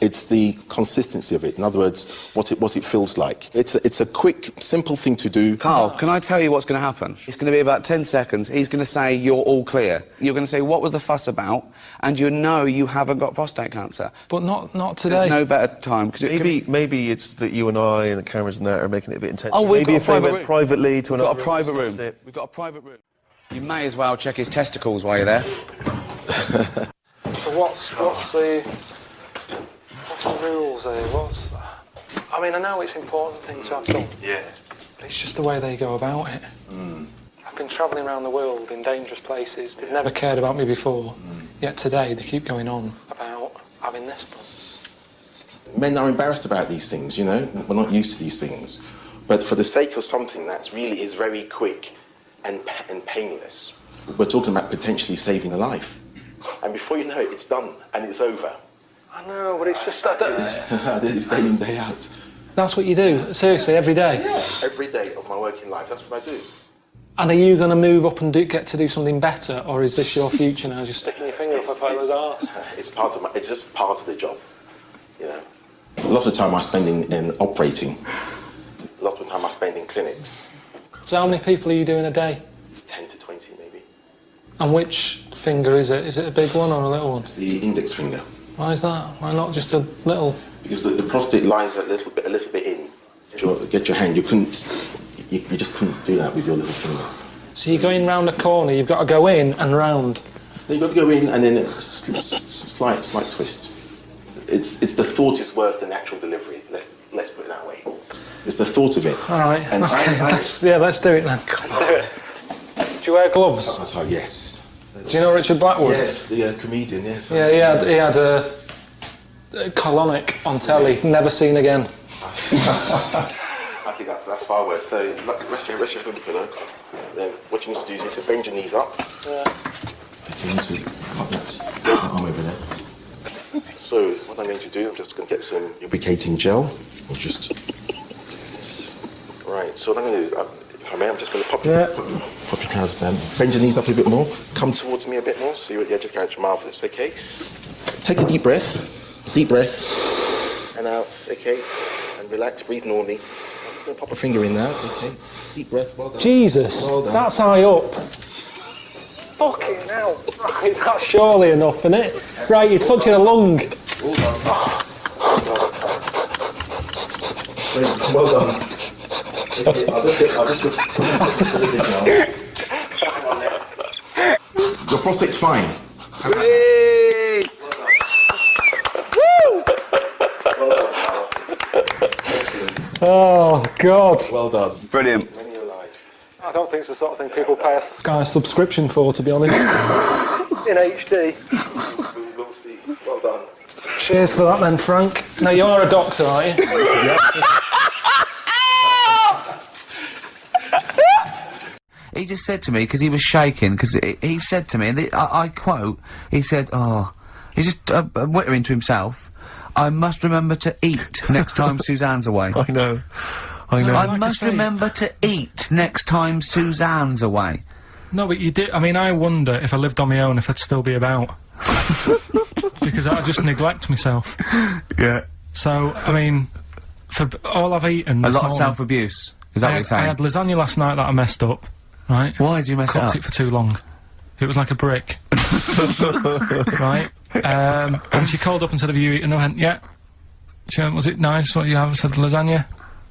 it's the consistency of it. In other words, what it feels like. It's a quick, simple thing to do. Carl, can I tell you what's going to happen? It's going to be about 10 seconds. He's going to say, you're all clear. You're going to say, what was the fuss about? And you know you haven't got prostate cancer. But not today. There's no better time. Cause Maybe it's that you and I and the cameras and that are making it a bit intense. Oh, we've maybe got a if they private went room. privately to another We've got a private room. discussed it. We've got a private room. You may as well check his testicles while you're there. So what's the rules here? I mean, I know it's an important thing to have done. Yeah. But it's just the way they go about it. I've been travelling around the world in dangerous places. They've never cared about me before. Yet today they keep going on about having this done. Men are embarrassed about these things, you know. We're not used to these things. But for the sake of something that really is very quick and painless, we're talking about potentially saving a life. And before you know it, it's done and it's over. I know, but it's just... I do this day in, day out. That's what you do, seriously, every day? Yeah, every day of my working life, that's what I do. And are you going to move up and get to do something better, or is this your future now, just sticking your finger up a fella's arse? It's just part of the job, you know. A lot of the time I spend in operating. A lot of the time I spend in clinics. So how many people are you doing a day? 10 to 20 maybe. And which finger is it? Is it a big one or a little one? It's the index finger. Why is that? Why not just a little? Because the prostate lies a little bit in. If you get your hand, you just couldn't do that with your little finger. So you're going round a corner, you've got to go in and round. Then you've got to go in and then a slight twist. It's the thought is worse than the actual delivery. Let's put it that way. It's the thought of it. All right, And okay, let's do it then. Let's do it. Do you wear gloves? Oh, yes. Do you know Richard Blackwood? Yes, the comedian, yes. Yeah, he had a colonic on telly, never seen again. I think that's far worse. So rest your head on the pillow. Then what you need to do is you need to bend your knees up. Yeah. You need to pop that arm over there. So what I'm going to do, I'm just going to get some lubricating gel. Or just... Right, so what I'm going to do is, if I may, I'm just going to pop your trousers down. Bend your knees up a bit more. Come towards me a bit more, so you're at the edge of the couch. Marvellous, okay? Take a deep breath. Deep breath. And out, okay? And relax, breathe normally. I'm just going to pop a finger in now, okay? Deep breath, well done. Jesus, Well done. that's high up. Fucking hell. Right, that's surely enough, isn't it? Right, you're touching a lung. Well done. Well done. I'll just Your prostate's fine. Hey! Oh, God. Well done. Brilliant. I don't think it's the sort of thing people pay a Sky subscription for, to be honest. In HD. We'll see. Well done. Cheers for that then, Frank. Now, you are a doctor, aren't you? He just said to me, because he was shaking, because he said to me, and I quote, he said, he's just whittering to himself, I must remember to eat next time Suzanne's away. I know. I know. I must remember to eat next time Suzanne's away. No, but you did. I mean, I wonder if I lived on my own if I'd still be about. Because I just neglect myself. Yeah. So, I mean, for all I've eaten A this lot of morning, self-abuse. Is that what you're I saying? had lasagna last night that I messed up, right? Why did you mess it Cooked up? it for too long. It was like a brick. Right? And she called up and said, have you eaten? I went, yeah. She went, was it nice what you have? I said, lasagna.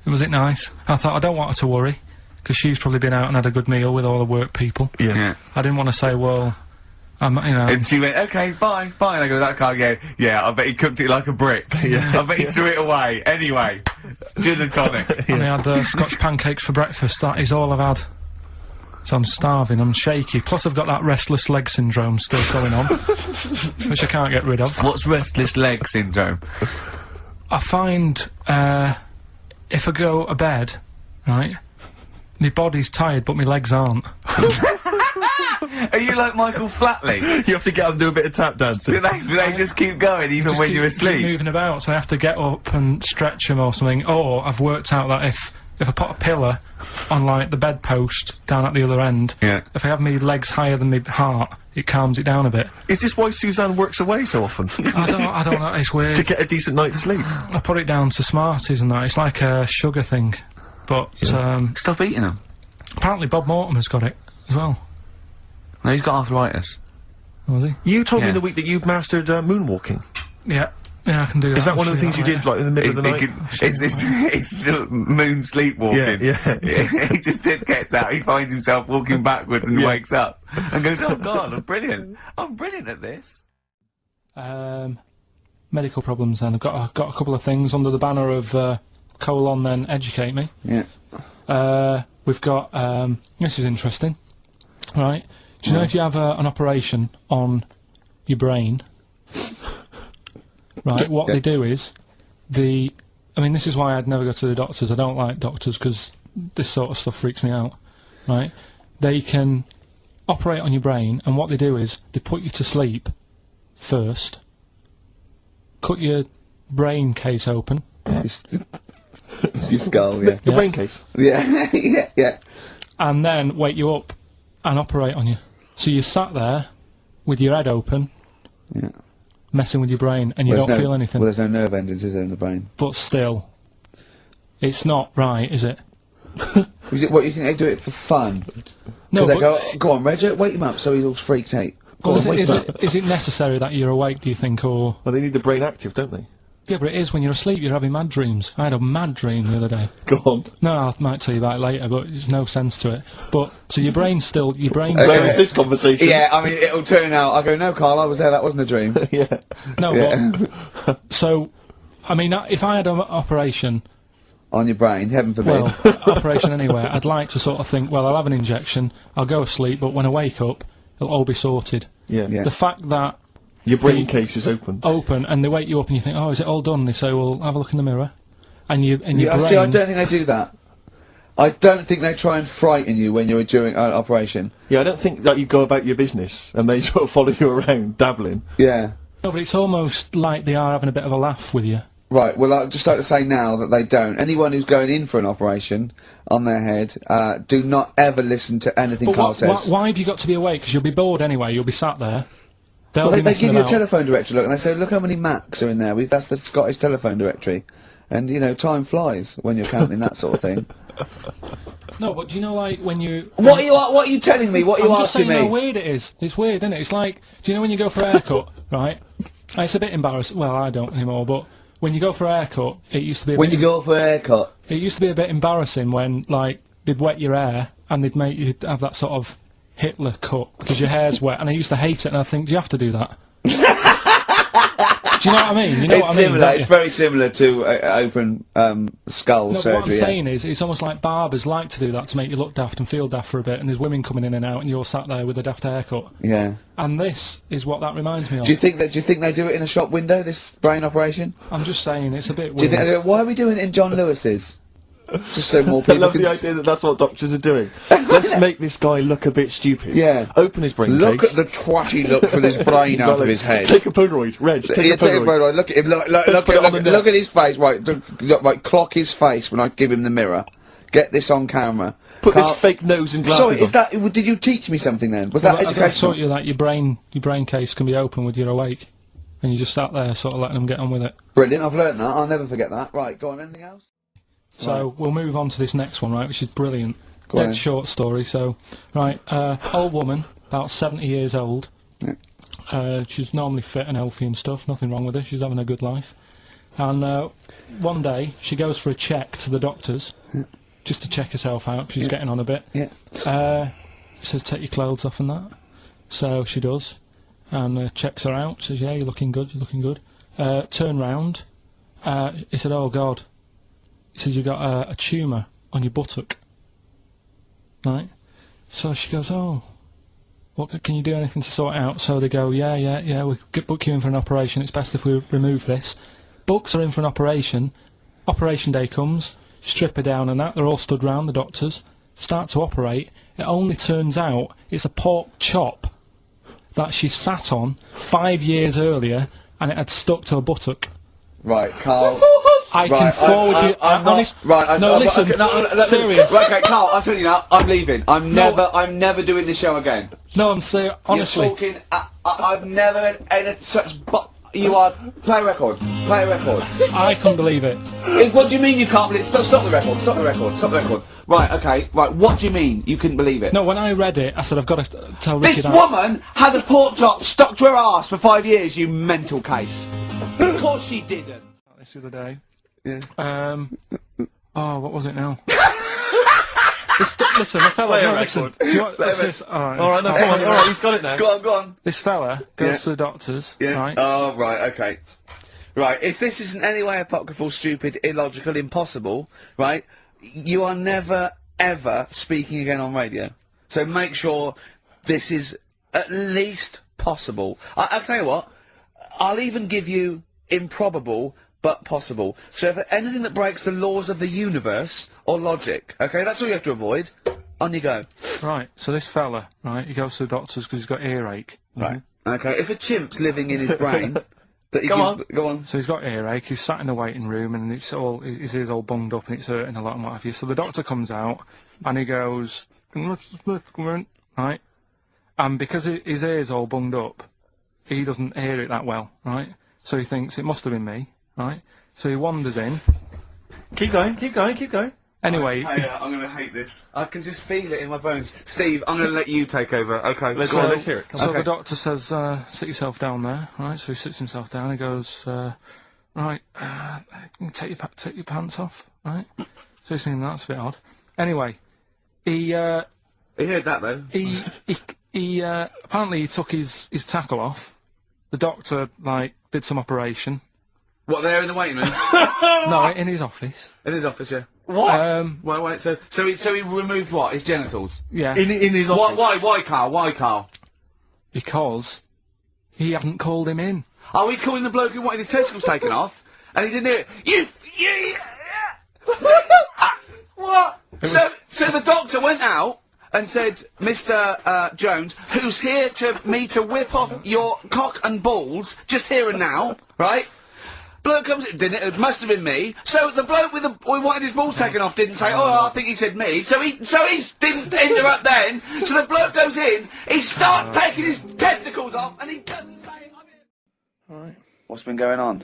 Was it nice? I thought, I don't want her to worry, because she's probably been out and had a good meal with all the work people. Yeah. I didn't want to say, well, you know... And she went, okay, bye, bye. And I go, that can't go, yeah, I bet he cooked it like a brick. I bet he threw it away. Anyway, gin and tonic. And I had Scotch pancakes for breakfast. That is all I've had. So I'm starving, I'm shaky. Plus I've got that restless leg syndrome still going on, which I can't get rid of. What's restless leg syndrome? I find, if I go to bed, right, my body's tired but my legs aren't. Are you like Michael Flatley? You have to get up and do a bit of tap dancing. Do they just keep going even Just when keep- you're keep asleep? moving about, so I have to get up and stretch them or something. Or I've worked out that if I put a pillar on, like, the bedpost down at the other end, Yeah. if I have my legs higher than my heart, it calms it down a bit. Is this why Suzanne works away so often? I don't know, it's To weird. get a decent night's sleep. I put it down to Smarties and that, it's like a sugar thing. But, Stop eating them. apparently Bob Mortimer's got it as well. No, he's got arthritis. Was he? You told me Yeah. the week that you've mastered moonwalking. Yeah. Yeah, I can do that. Is that I'll one of the show you things you that did, like, in the middle of the night? It's moon sleepwalking. Yeah. He just gets out, he finds himself walking backwards and Yeah. wakes up and goes, oh god, I'm brilliant. I'm brilliant at this. Medical problems then. I've got a couple of things under the banner of colon then educate me. Yeah. We've got, this is interesting, right? Do you know if you have an operation on your brain, right, what they do is, I mean, this is why I'd never go to the doctors. I don't like doctors because this sort of stuff freaks me out, right? They can operate on your brain, and what they do is, they put you to sleep first, cut your brain case open, Your skull, yeah. The Yeah. brain case. Yeah, yeah. and then wake you up and operate on you. So you sat there with your head open, Yeah. messing with your brain, and you don't feel anything. Well, there's no nerve endings, is there, in the brain? But still, it's not right, is it? What, you think they do it for fun? No, They but go on, Reg, wake him up so he's all freaked out. well, is it necessary that you're awake, do you think, or... Well, they need the brain active, don't they? Yeah, but it is when you're asleep, you're having mad dreams. I had a mad dream the other day. Go on. No, I might tell you about it later, but there's no sense to it. But, so your brain's still... Where is this conversation? Yeah, I mean, it'll turn out, I go, no, Carl, I was there, that wasn't a dream. Yeah. No, Yeah. but... So, I mean, if I had an operation... On your brain, heaven forbid. Well, operation anywhere, I'd like to sort of think, well, I'll have an injection, I'll go asleep, but when I wake up, it'll all be sorted. Yeah. Yeah. The fact that Your brain The- case is open. open and they wake you up and you think, oh, is it all done? They say, well, have a look in the mirror. And your brain... See, I don't think they do that. I don't think they try and frighten you when you're during an operation. Yeah, I don't think that you go about your business and they sort of follow you around, dabbling. Yeah. No, but it's almost like they are having a bit of a laugh with you. Right, well, I'd just like to say now that they don't. Anyone who's going in for an operation on their head, do not ever listen to anything But Carl says. why have you got to be awake? Because you'll be bored anyway, you'll be sat there. They'll Well, be they messing give you a about. telephone directory look, and they say, look how many Macs are in there. That's the Scottish telephone directory. And, you know, time flies when you're counting that sort of thing. No, but do you know, like, when you... What are you telling me? What are you I'm just asking saying me? how weird it is. It's weird, isn't it? It's like, do you know when you go for a haircut, right? It's a bit embarrassing. Well, I don't anymore, but when you go for a haircut, it used to be. When you go for a haircut. It used to be a bit embarrassing when, like, they'd wet your hair and they'd make you have that sort of Hitler cut because your hair's wet, and I used to hate it, and I think, do you have to do that? Do you know what I mean? You know It's what I mean, similar. don't It's you? very similar to open skull No, surgery. what I'm saying is, it's almost like barbers like to do that to make you look daft and feel daft for a bit, and there's women coming in and out, and you're sat there with a daft haircut. Yeah. And this is what that reminds me of. Do you think they do it in a shop window? This brain operation? I'm just saying, it's a bit Do you weird. think? Why are we doing it in John Lewis's? Just so more I people love can the idea that that's what doctors are doing. Let's make this guy look a bit stupid. Yeah. Open his brain Look case. at the twatty look with his brain out of his head. Take a Polaroid, Reg. Take Yeah, a Polaroid. Look at him. Look Put it on the net. at his face. Right, clock his face when I give him the mirror. Get this on camera. Put Carl- this fake nose and Sorry, glasses on. did you teach me something then? Was Well, that I've educational? taught you that your brain case can be open when you're awake, and you just sat there sort of letting them get on with it. Brilliant, I've learnt that. I'll never forget that. Right, go on. Anything else? So we'll move on to this next one, right, which is brilliant. Go on. Dead short story. So, right, old woman, about 70 years old. Yeah. She's normally fit and healthy and stuff. Nothing wrong with her. She's having a good life. And one day she goes for a check to the doctors, just to check herself out because she's getting on a bit. Yeah. Says take your clothes off and that. So she does, and checks her out. Says yeah, you're looking good. You're looking good. Turn round. He said, oh God. He says, you got a tumour on your buttock. Right? So she goes, oh, can you do anything to sort it out? So they go, yeah, we could book you in for an operation. It's best if we remove this. Books are in for an operation. Operation day comes, strip her down and that. They're all stood round, the doctors. Start to operate. It only turns out it's a pork chop that she sat on 5 years earlier, and it had stuck to her buttock. Right, Carl. I can forward you. I'm honest, not, right, no, listen. Okay, no, Serious. Right, okay, Carl, I'm telling you now, I'm leaving. I'm No. never doing this show again. No, I'm serious. Honestly, You're talking, I've never had such, you are, play a record. I couldn't believe it. What do you mean you can't believe it? Stop the record. Right, okay, right, what do you mean you couldn't believe it? No, when I read it, I said I've got to tell Ricky This that. woman had a pork chop stuck to her arse for 5 years, you mental case. Of course she didn't. This the other day. Yeah. Oh, what was it now? Listen, the fella. Play a No, listen. record. Do you want, alright. Alright, no, come on. Alright, he's got it now. Go on. This fella goes to the doctors, right? Oh, right, okay. Right, if this is in any way apocryphal, stupid, illogical, impossible, right, you are never, ever speaking again on radio. So make sure this is at least possible. I'll tell you what, I'll even give you improbable, but possible. So if anything that breaks the laws of the universe or logic, okay, that's all you have to avoid. On you go. Right, so this fella, right, he goes to the doctors because he's got earache. Right. Okay, if a chimp's living in his brain, that he Go go on. So he's got earache, he's sat in the waiting room and it's all, his ear's all bunged up and it's hurting a lot and what have you. So the doctor comes out and he goes, right, and because his ear's all bunged up, he doesn't hear it that well, right? So he thinks it must have been me, right? So he wanders in. Keep going. Anyway, I'm gonna hate this. I can just feel it in my bones. Steve, I'm gonna let you take over. Okay. Let's hear it. Come so Okay. the doctor says, sit yourself down there, right? So he sits himself down. He goes, right, take your pants off, right? So he's thinking that's a bit odd. Anyway, He heard that though. he apparently he took his tackle off. The doctor did some operation. What, there in the waiting room? No, in his office. In his office, yeah. What? Wait, so he removed what? His genitals? Yeah, In his office. Why, Carl? because he hadn't called him in. Oh, he's calling the bloke who wanted his testicles taken off, and he didn't hear it. You what? So the doctor went out and said, Mr. Jones, who's here to whip off your cock and balls, just here and now, right? Bloke comes in, it must have been me. So the bloke who wanted his balls taken off didn't say, oh, I think he said me. So he didn't interrupt then. So the bloke goes in, he starts taking his testicles off, and he doesn't say it. Right. What's been going on?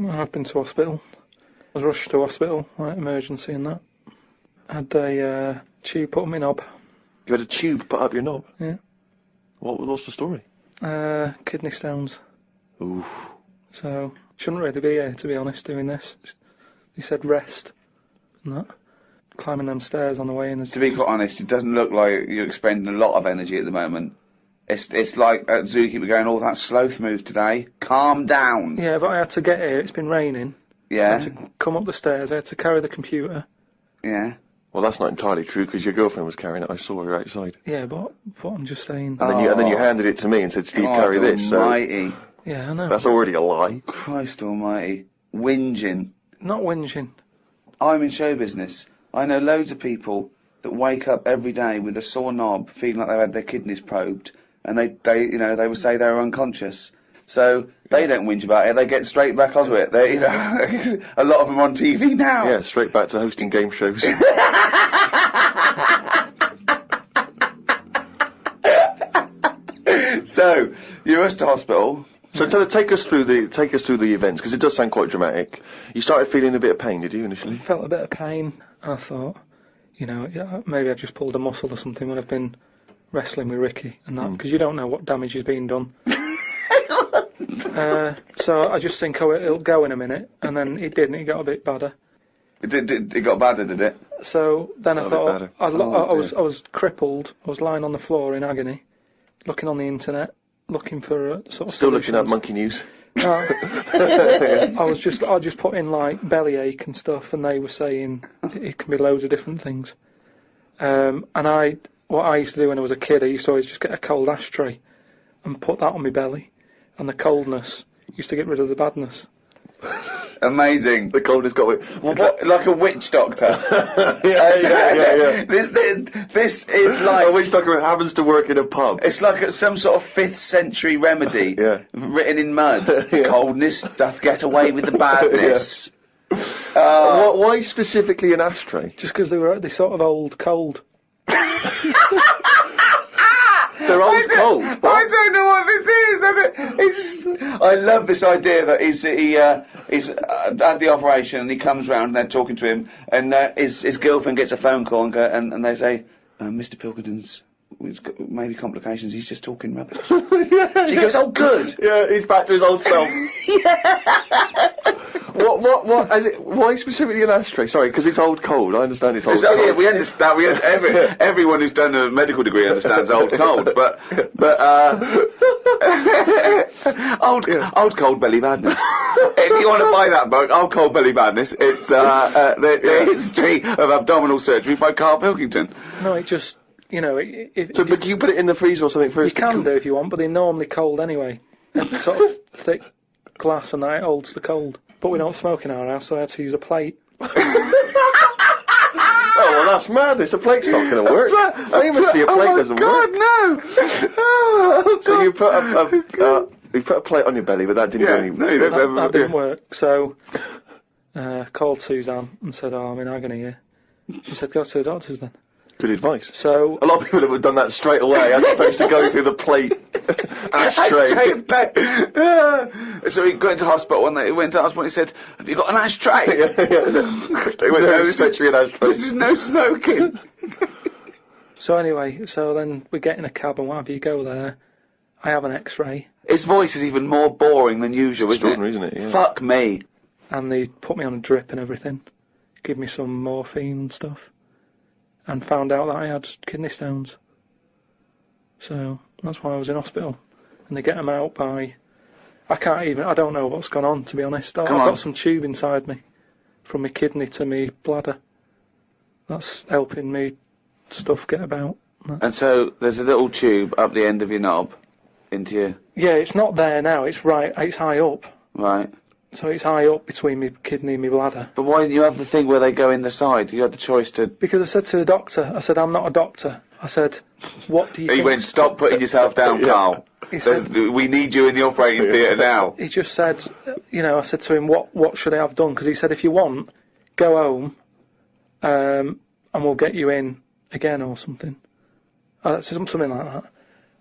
I've been to hospital. I was rushed to hospital, emergency and that. Had a tube put on my knob. You had a tube put up your knob? Yeah. What's the story? Kidney stones. Ooh. So Shouldn't really be here, to be honest, doing this. He said rest. And that. Climbing them stairs on the way in. To be quite honest, it doesn't look like you're expending a lot of energy at the moment. It's like at Zookeeper going, oh, that sloth move today. Calm down. Yeah, but I had to get here. It's been raining. Yeah. I had to come up the stairs. I had to carry the computer. Yeah. Well, that's not entirely true because your girlfriend was carrying it. I saw her outside. Yeah, but I'm just saying. And then you handed it to me and said, "Steve, carry this." Almighty. Yeah, I know. That's already a lie. Christ almighty. Whinging. Not whinging. I'm in show business. I know loads of people that wake up every day with a sore knob, feeling like they've had their kidneys probed, and they would say they're unconscious. So they don't whinge about it. They get straight back onto it. They, a lot of them on TV now. Yeah, straight back to hosting game shows. So you're rushed to hospital. So take us through the events because it does sound quite dramatic. You started feeling a bit of pain, did you initially? Felt a bit of pain. And I thought, maybe I just pulled a muscle or something when I've been wrestling with Ricky and that, because you don't know what damage is being done. So I just think, it'll go in a minute, and then it didn't. It got a bit badder. It got badder, did it? So then I thought, I dear. was crippled. I was lying on the floor in agony, looking on the internet, looking for sort of Still looking at solutions. Monkey News. I just put in like bellyache and stuff, and they were saying it can be loads of different things. And what I used to do when I was a kid, I used to always just get a cold ashtray and put that on my belly, and the coldness used to get rid of the badness. Amazing. The coldness got away. Like a witch doctor. yeah. This is like A witch doctor happens to work in a pub. it's like some sort of 5th century remedy Yeah. written in mud. Coldness doth get away with the badness. Why specifically an ashtray? Just because they sort of old cold. They're old cold. I don't know what this is. I love this idea that he's at the operation and he comes round and they're talking to him and his girlfriend gets a phone call and they say, Mr. Pilkington's got maybe complications. He's just talking rubbish. She goes, oh, good. Yeah, he's back to his old self. What is it? Why specifically an ashtray? Sorry, because it's old cold. I understand it's old cold. Yeah, we understand. Everyone who's done a medical degree understands old cold, but old cold belly madness. If you want to buy that book, Old Cold Belly Madness, it's the history of abdominal surgery by Karl Pilkington. No, it just But you put it in the freezer or something first? you can do if you want, but they're normally cold anyway. They're sort of thick glass, and that holds the cold. But we don't smoke in our house, so I had to use a plate. Oh, well, that's madness. A plate's not going to work. Famously, a plate doesn't work. No! Oh, So you put a plate on your belly, but that didn't do any. That didn't work. So called Suzanne and said, "Oh, I'm in agony here." She said, "Go to the doctors then." Good advice. So A lot of people would have done that straight away, as opposed to going through the plate ashtray. So he went into hospital and he said, have you got an ashtray? They went no essentially an ashtray. This is no smoking. so then we get in a cab and what have you, go there. I have an X-ray, His voice is even more boring than usual, Extraordinary, isn't it? Yeah. Fuck me. and they put me on a drip and everything, give me some morphine and stuff, and found out that I had kidney stones. So that's why I was in hospital. And they get them out by... I don't know what's gone on, to be honest. I've got some tube inside me, from my kidney to my bladder. That's helping me stuff get about. And so there's a little tube up the end of your knob into your... Yeah, it's not there now, it's high up. Right. So it's high up between my kidney and my bladder. But why didn't you have the thing where they go in the side? You had the choice to... Because I said to the doctor, I said, I'm not a doctor. I said, what do you think? He went, stop putting yourself down, Carl. He said, We need you in the operating theatre now. he just said, I said to him, what should I have done? Because he said, if you want, go home, and we'll get you in again or something. Something like that.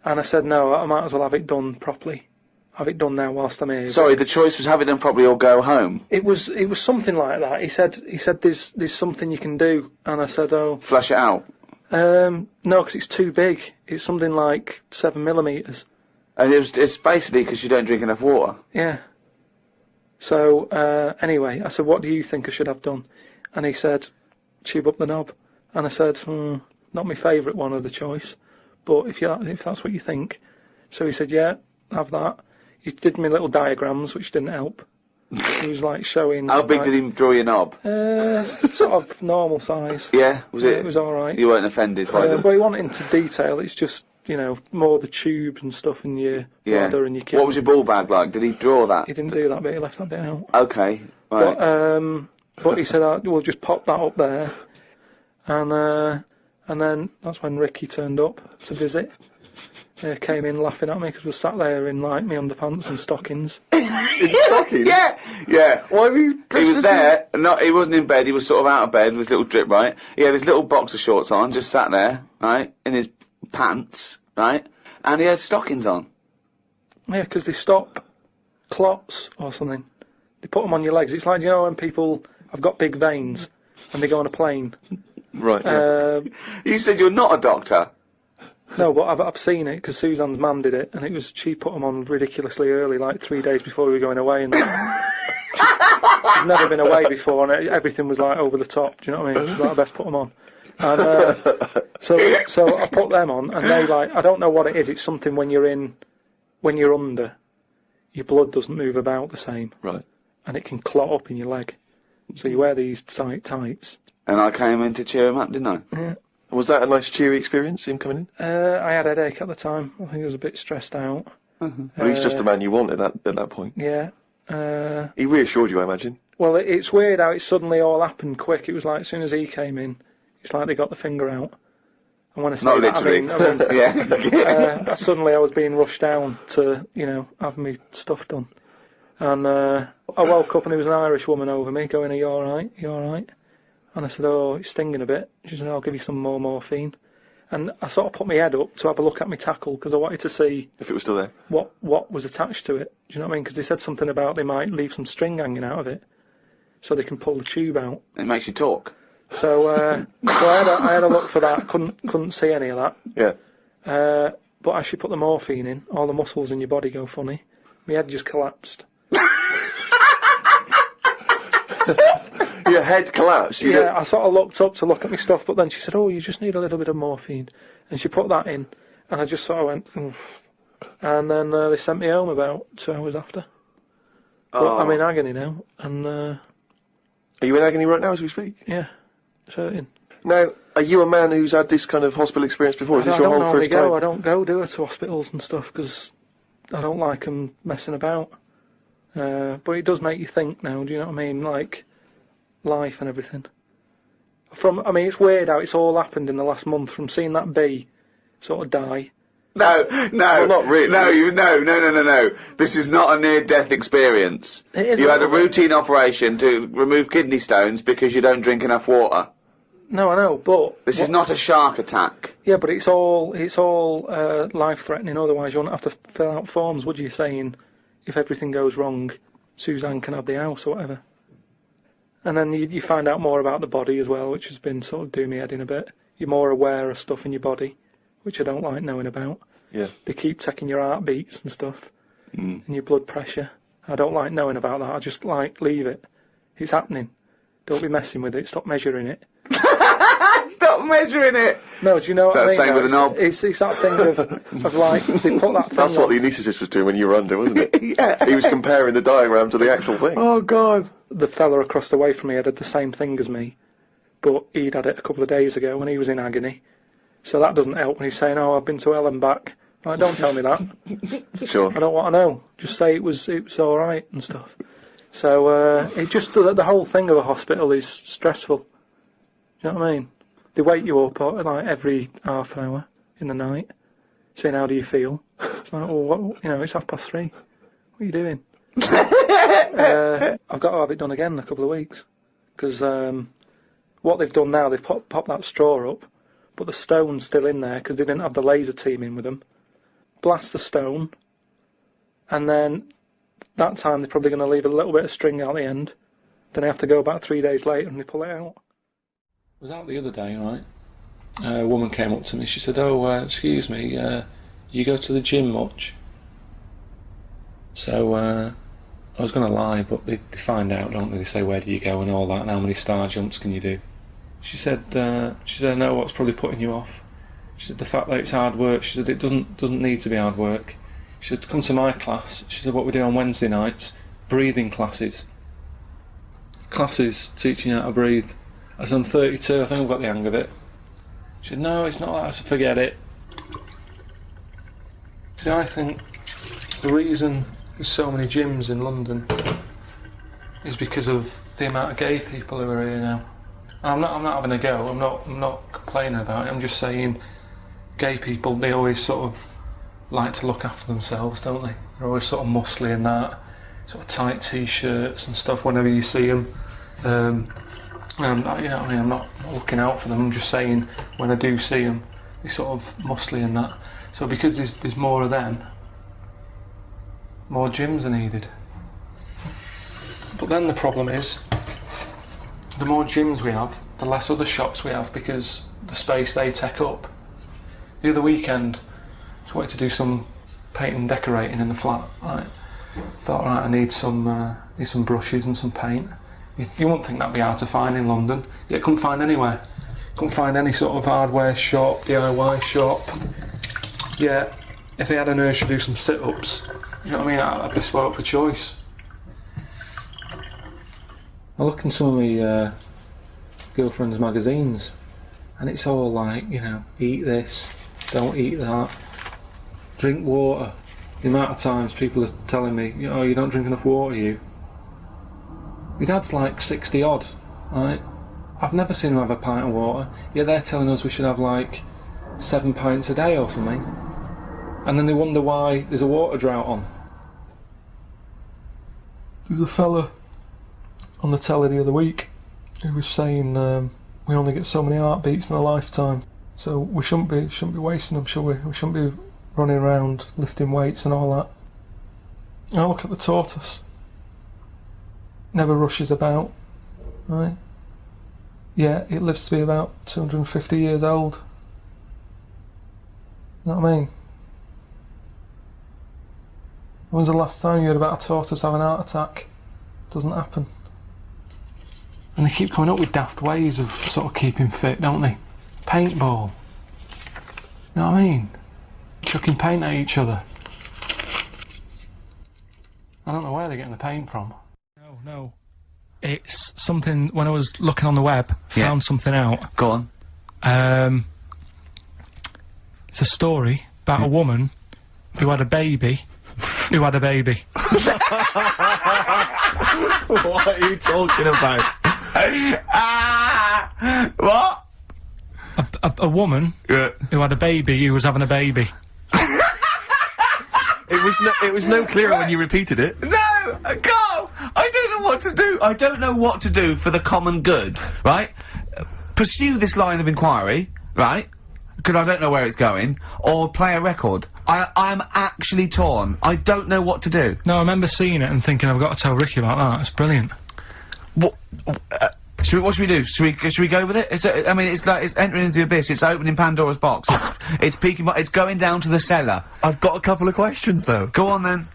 And I said, no, I might as well have it done properly. Have it done now whilst I'm here. Sorry, the choice was have it done properly or go home. It was something like that. He said there's something you can do, and I said, oh. Flush it out. No, because it's too big. It's something like 7 millimeters. And it's basically because you don't drink enough water. Yeah. So anyway, I said, what do you think I should have done? And he said, tube up the knob. And I said, not my favourite one of the choice, but if that's what you think. So he said, yeah, have that. He did me little diagrams, which didn't help. He was like showing. How big did he draw your knob? Sort of normal size. Yeah, was it? It was all right. You weren't offended by them? But he went into detail. It's just, more the tubes and stuff in your bladder and your kidney. What was your ball bag like? Did he draw that? He didn't do that bit. He left that bit out. Okay, right. But he said, we'll just pop that up there, and then that's when Ricky turned up to visit. Came in laughing at me because we sat there in like my underpants and stockings. In stockings? Yeah. Why were you? He was there. No, he wasn't in bed. He was sort of out of bed with his little drip, right? He had his little boxer shorts on, just sat there, right, in his pants, right, and he had stockings on. Yeah, because they stop clots or something. They put them on your legs. It's like, when people have got big veins and they go on a plane. Right. Yeah. You said you're not a doctor. No, but I've seen it because Suzanne's mum did it, and she put them on ridiculously early, like 3 days before we were going away. And she'd never been away before, and everything was like over the top. Do you know what I mean? She's like, I best put them on. And so I put them on, and they I don't know what it is. It's something when you're under, your blood doesn't move about the same, Right. and it can clot up in your leg. So you wear these tights. And I came in to cheer him up, didn't I? Yeah. Was that a nice cheery experience, him coming in? I had a headache at the time. I think I was a bit stressed out. Well, he's just the man you want at that point. Yeah. He reassured you, I imagine. Well, it's weird how it suddenly all happened quick. It was like as soon as he came in, it's like they got the finger out. And when I say Not that, literally. I mean, Yeah. suddenly I was being rushed down to, have my stuff done. And I woke up and there was an Irish woman over me going, "Are you all right? You all right?" And I said, "Oh, it's stinging a bit." She said, "I'll give you some more morphine." And I sort of put my head up to have a look at my tackle because I wanted to see If it was still there. what was attached to it. Do you know what I mean? Because they said something about they might leave some string hanging out of it so they can pull the tube out. It makes you talk. So, I had a look for that. Couldn't see any of that. Yeah. But as you put the morphine in, all the muscles in your body go funny. My head just collapsed. Your head collapsed. I sort of looked up to look at my stuff, but then she said, "Oh, you just need a little bit of morphine," and she put that in, and I just sort of went, oof. And then they sent me home about 2 hours after. But I'm in agony now, and Are you in agony right now as we speak? yeah, it's hurting. Now, are you a man who's had this kind of hospital experience before? Is this your whole first time? I don't go to hospitals and stuff because I don't like them messing about. But it does make you think now. Do you know what I mean? Like life and everything. It's weird how it's all happened in the last month. From seeing that bee sort of die. No. Well, not really. No. This is not a near-death experience. It is You had a little bit. routine operation to remove kidney stones because you don't drink enough water. No, I know, but This is not a shark attack. yeah, but it's all life-threatening. Otherwise, you wouldn't have to fill out forms, would you? Saying if everything goes wrong, Suzanne can have the house or whatever. And then you find out more about the body as well, which has been sort of doing me head in a bit. You're more aware of stuff in your body, which I don't like knowing about. Yeah. They keep checking your heartbeats and stuff, and your blood pressure. I don't like knowing about that. I just leave it. It's happening. Don't be messing with it. Stop measuring it. Stop measuring it! No, do you know what I mean? Same with the knob. It's that thing of like, they put that thing That's what on. the anaesthetist was doing when you were under, wasn't it? Yeah. He was comparing the diagram to the actual thing. Oh, God. The fella across the way from me had the same thing as me, but he'd had it a couple of days ago when he was in agony. So that doesn't help when he's saying, "Oh, I've been to hell and back." Like, don't tell me that. Sure. I don't want to know. Just say it was all right and stuff. So it just the whole thing of a hospital is stressful. Do you know what I mean? They wake you up like every half an hour in the night, saying, "How do you feel?" It's like, "Oh, it's 3:30. What are you doing?" I've got to have it done again in a couple of weeks because what they've done now, they've popped that straw up, but the stone's still in there because they didn't have the laser team in with them. Blast the stone, and then that time they're probably going to leave a little bit of string out the end. Then I have to go about 3 days later and they pull it out. I was out the other day, right? A woman came up to me. She said, "Oh, excuse me, you go to the gym much?" So I was going to lie, but they find out, don't they? They say, where do you go and all that, and how many star jumps can you do? She said, I know what's probably putting you off. She said, the fact that it's hard work. She said, it doesn't need to be hard work. She said, come to my class. She said, what we do on Wednesday nights, breathing classes. Classes teaching you how to breathe. I said, I'm 32, I think I've got the hang of it. She said, no, it's not that. I said, forget it. See, I think the reason there's so many gyms in London is because of the amount of gay people who are here now. And I'm not having a go. I'm not complaining about it. I'm just saying, gay people, they always sort of like to look after themselves, don't they? They're always sort of muscly and that, sort of tight t-shirts and stuff whenever you see them. And you know what I mean? I'm not looking out for them. I'm just saying, when I do see them, they're sort of muscly and that. So because there's more of them, more gyms are needed. But then the problem is, the more gyms we have, the less other shops we have, because the space they take up. The other weekend, I just wanted to do some painting and decorating in the flat. Right? Thought, right, I need some brushes and some paint. You wouldn't think that'd be hard to find in London. Yet couldn't find anywhere. Couldn't find any sort of hardware shop, DIY shop. Yeah, if I had an urge to do some sit-ups, you know what I mean, I'd be spoilt for choice. I look in some of my girlfriend's magazines, and it's all like, you know, eat this, don't eat that, drink water. The amount of times people are telling me, oh, you don't drink enough water, you. My dad's like 60 odd, right? I've never seen him have a pint of water, yet they're telling us we should have like 7 pints a day or something. And then they wonder why there's a water drought on. There was a fella on the telly the other week who was saying we only get so many heartbeats in a lifetime, so we shouldn't be wasting them, should we? We shouldn't be running around lifting weights and all that. And I look at the tortoise. Never rushes about, right? Yeah, it lives to be about 250 years old. You know what I mean? When's the last time you heard about a tortoise having a heart attack? Doesn't happen. And they keep coming up with daft ways of sort of keeping fit, don't they? Paintball. You know what I mean? Chucking paint at each other. I don't know where they're getting the paint from. No. It's something, when I was looking on the web, found something out. Go on. It's a story about a woman who had a baby. What are you talking about? What? A woman who had a baby who was having a baby. It was no clearer when you repeated it. No! Go! I don't know what to do. I don't know what to do for the common good, right? Pursue this line of inquiry, right? Because I don't know where it's going, or play a record. I'm actually torn. I don't know what to do. No, I remember seeing it and thinking, I've got to tell Ricky about that. It's brilliant. What should we do? Should we go with it? I mean, it's like, it's entering into the abyss. It's opening Pandora's box. It's peeking. It's going down to the cellar. I've got a couple of questions though. Go on then.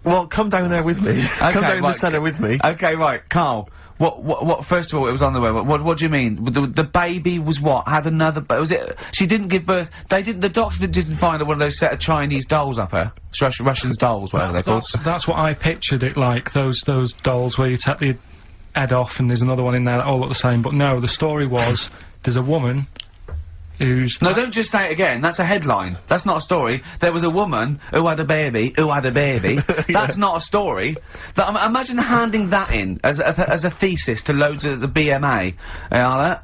Well, come down there with me. Okay, come down the cellar with me. Okay, right, Carl. What? First of all, it was on the web. What do you mean? The baby was what? Had another? Was it? She didn't give birth. They didn't. The doctor didn't find one of those set of Chinese dolls up her. Russian dolls, whatever they're called. That's what I pictured it like. Those dolls where you take the head off and there's another one in there that all look the same. But no, the story was there's a woman who's... No, don't just say it again. That's a headline. That's not a story. There was a woman who had a baby, That's not a story. Imagine handing that in as a thesis to loads of the BMA.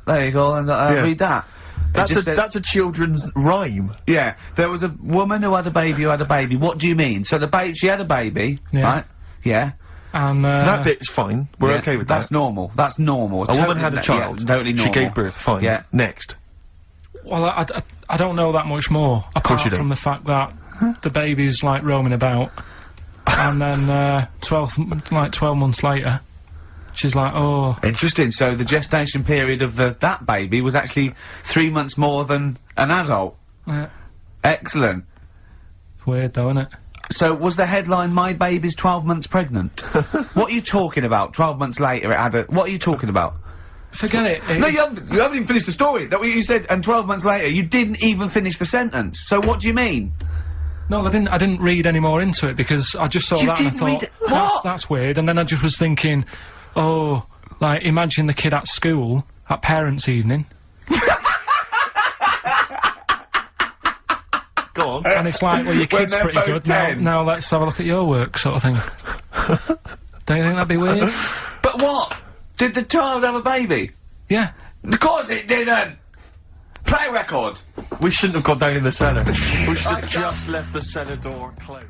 There you go, and read that. That's a children's rhyme. Yeah. There was a woman who had a baby What do you mean? So she had a baby, right? Yeah. And, that bit's fine. We're okay with that. That's normal. That's normal. A woman had a child. Yeah, totally normal. She gave birth. Fine. Yeah. Next. Well, I don't know that much more, apart from the fact that the baby's, like, roaming about, and then, 12 months later, she's like, oh... Interesting, so the gestation period of that baby was actually 3 months more than an adult. Yeah. Excellent. It's weird, though, isn't it? So was the headline "My baby's 12 months pregnant"? What are you talking about? 12 months later, it had a. What are you talking about? Forget it. No, you haven't even finished the story. That what you said. And 12 months later, you didn't even finish the sentence. So what do you mean? No, I didn't read any more into it because I just saw that and I thought that's weird. And then I just was thinking, oh, like imagine the kid at school at parents' evening. Go on. And it's like, well, your kid's pretty good. Now let's have a look at your work, sort of thing. Don't you think that'd be weird? But what? Did the child have a baby? Yeah. Of course it didn't! Play record! We shouldn't have gone down in the cellar. We should have just left the cellar door closed.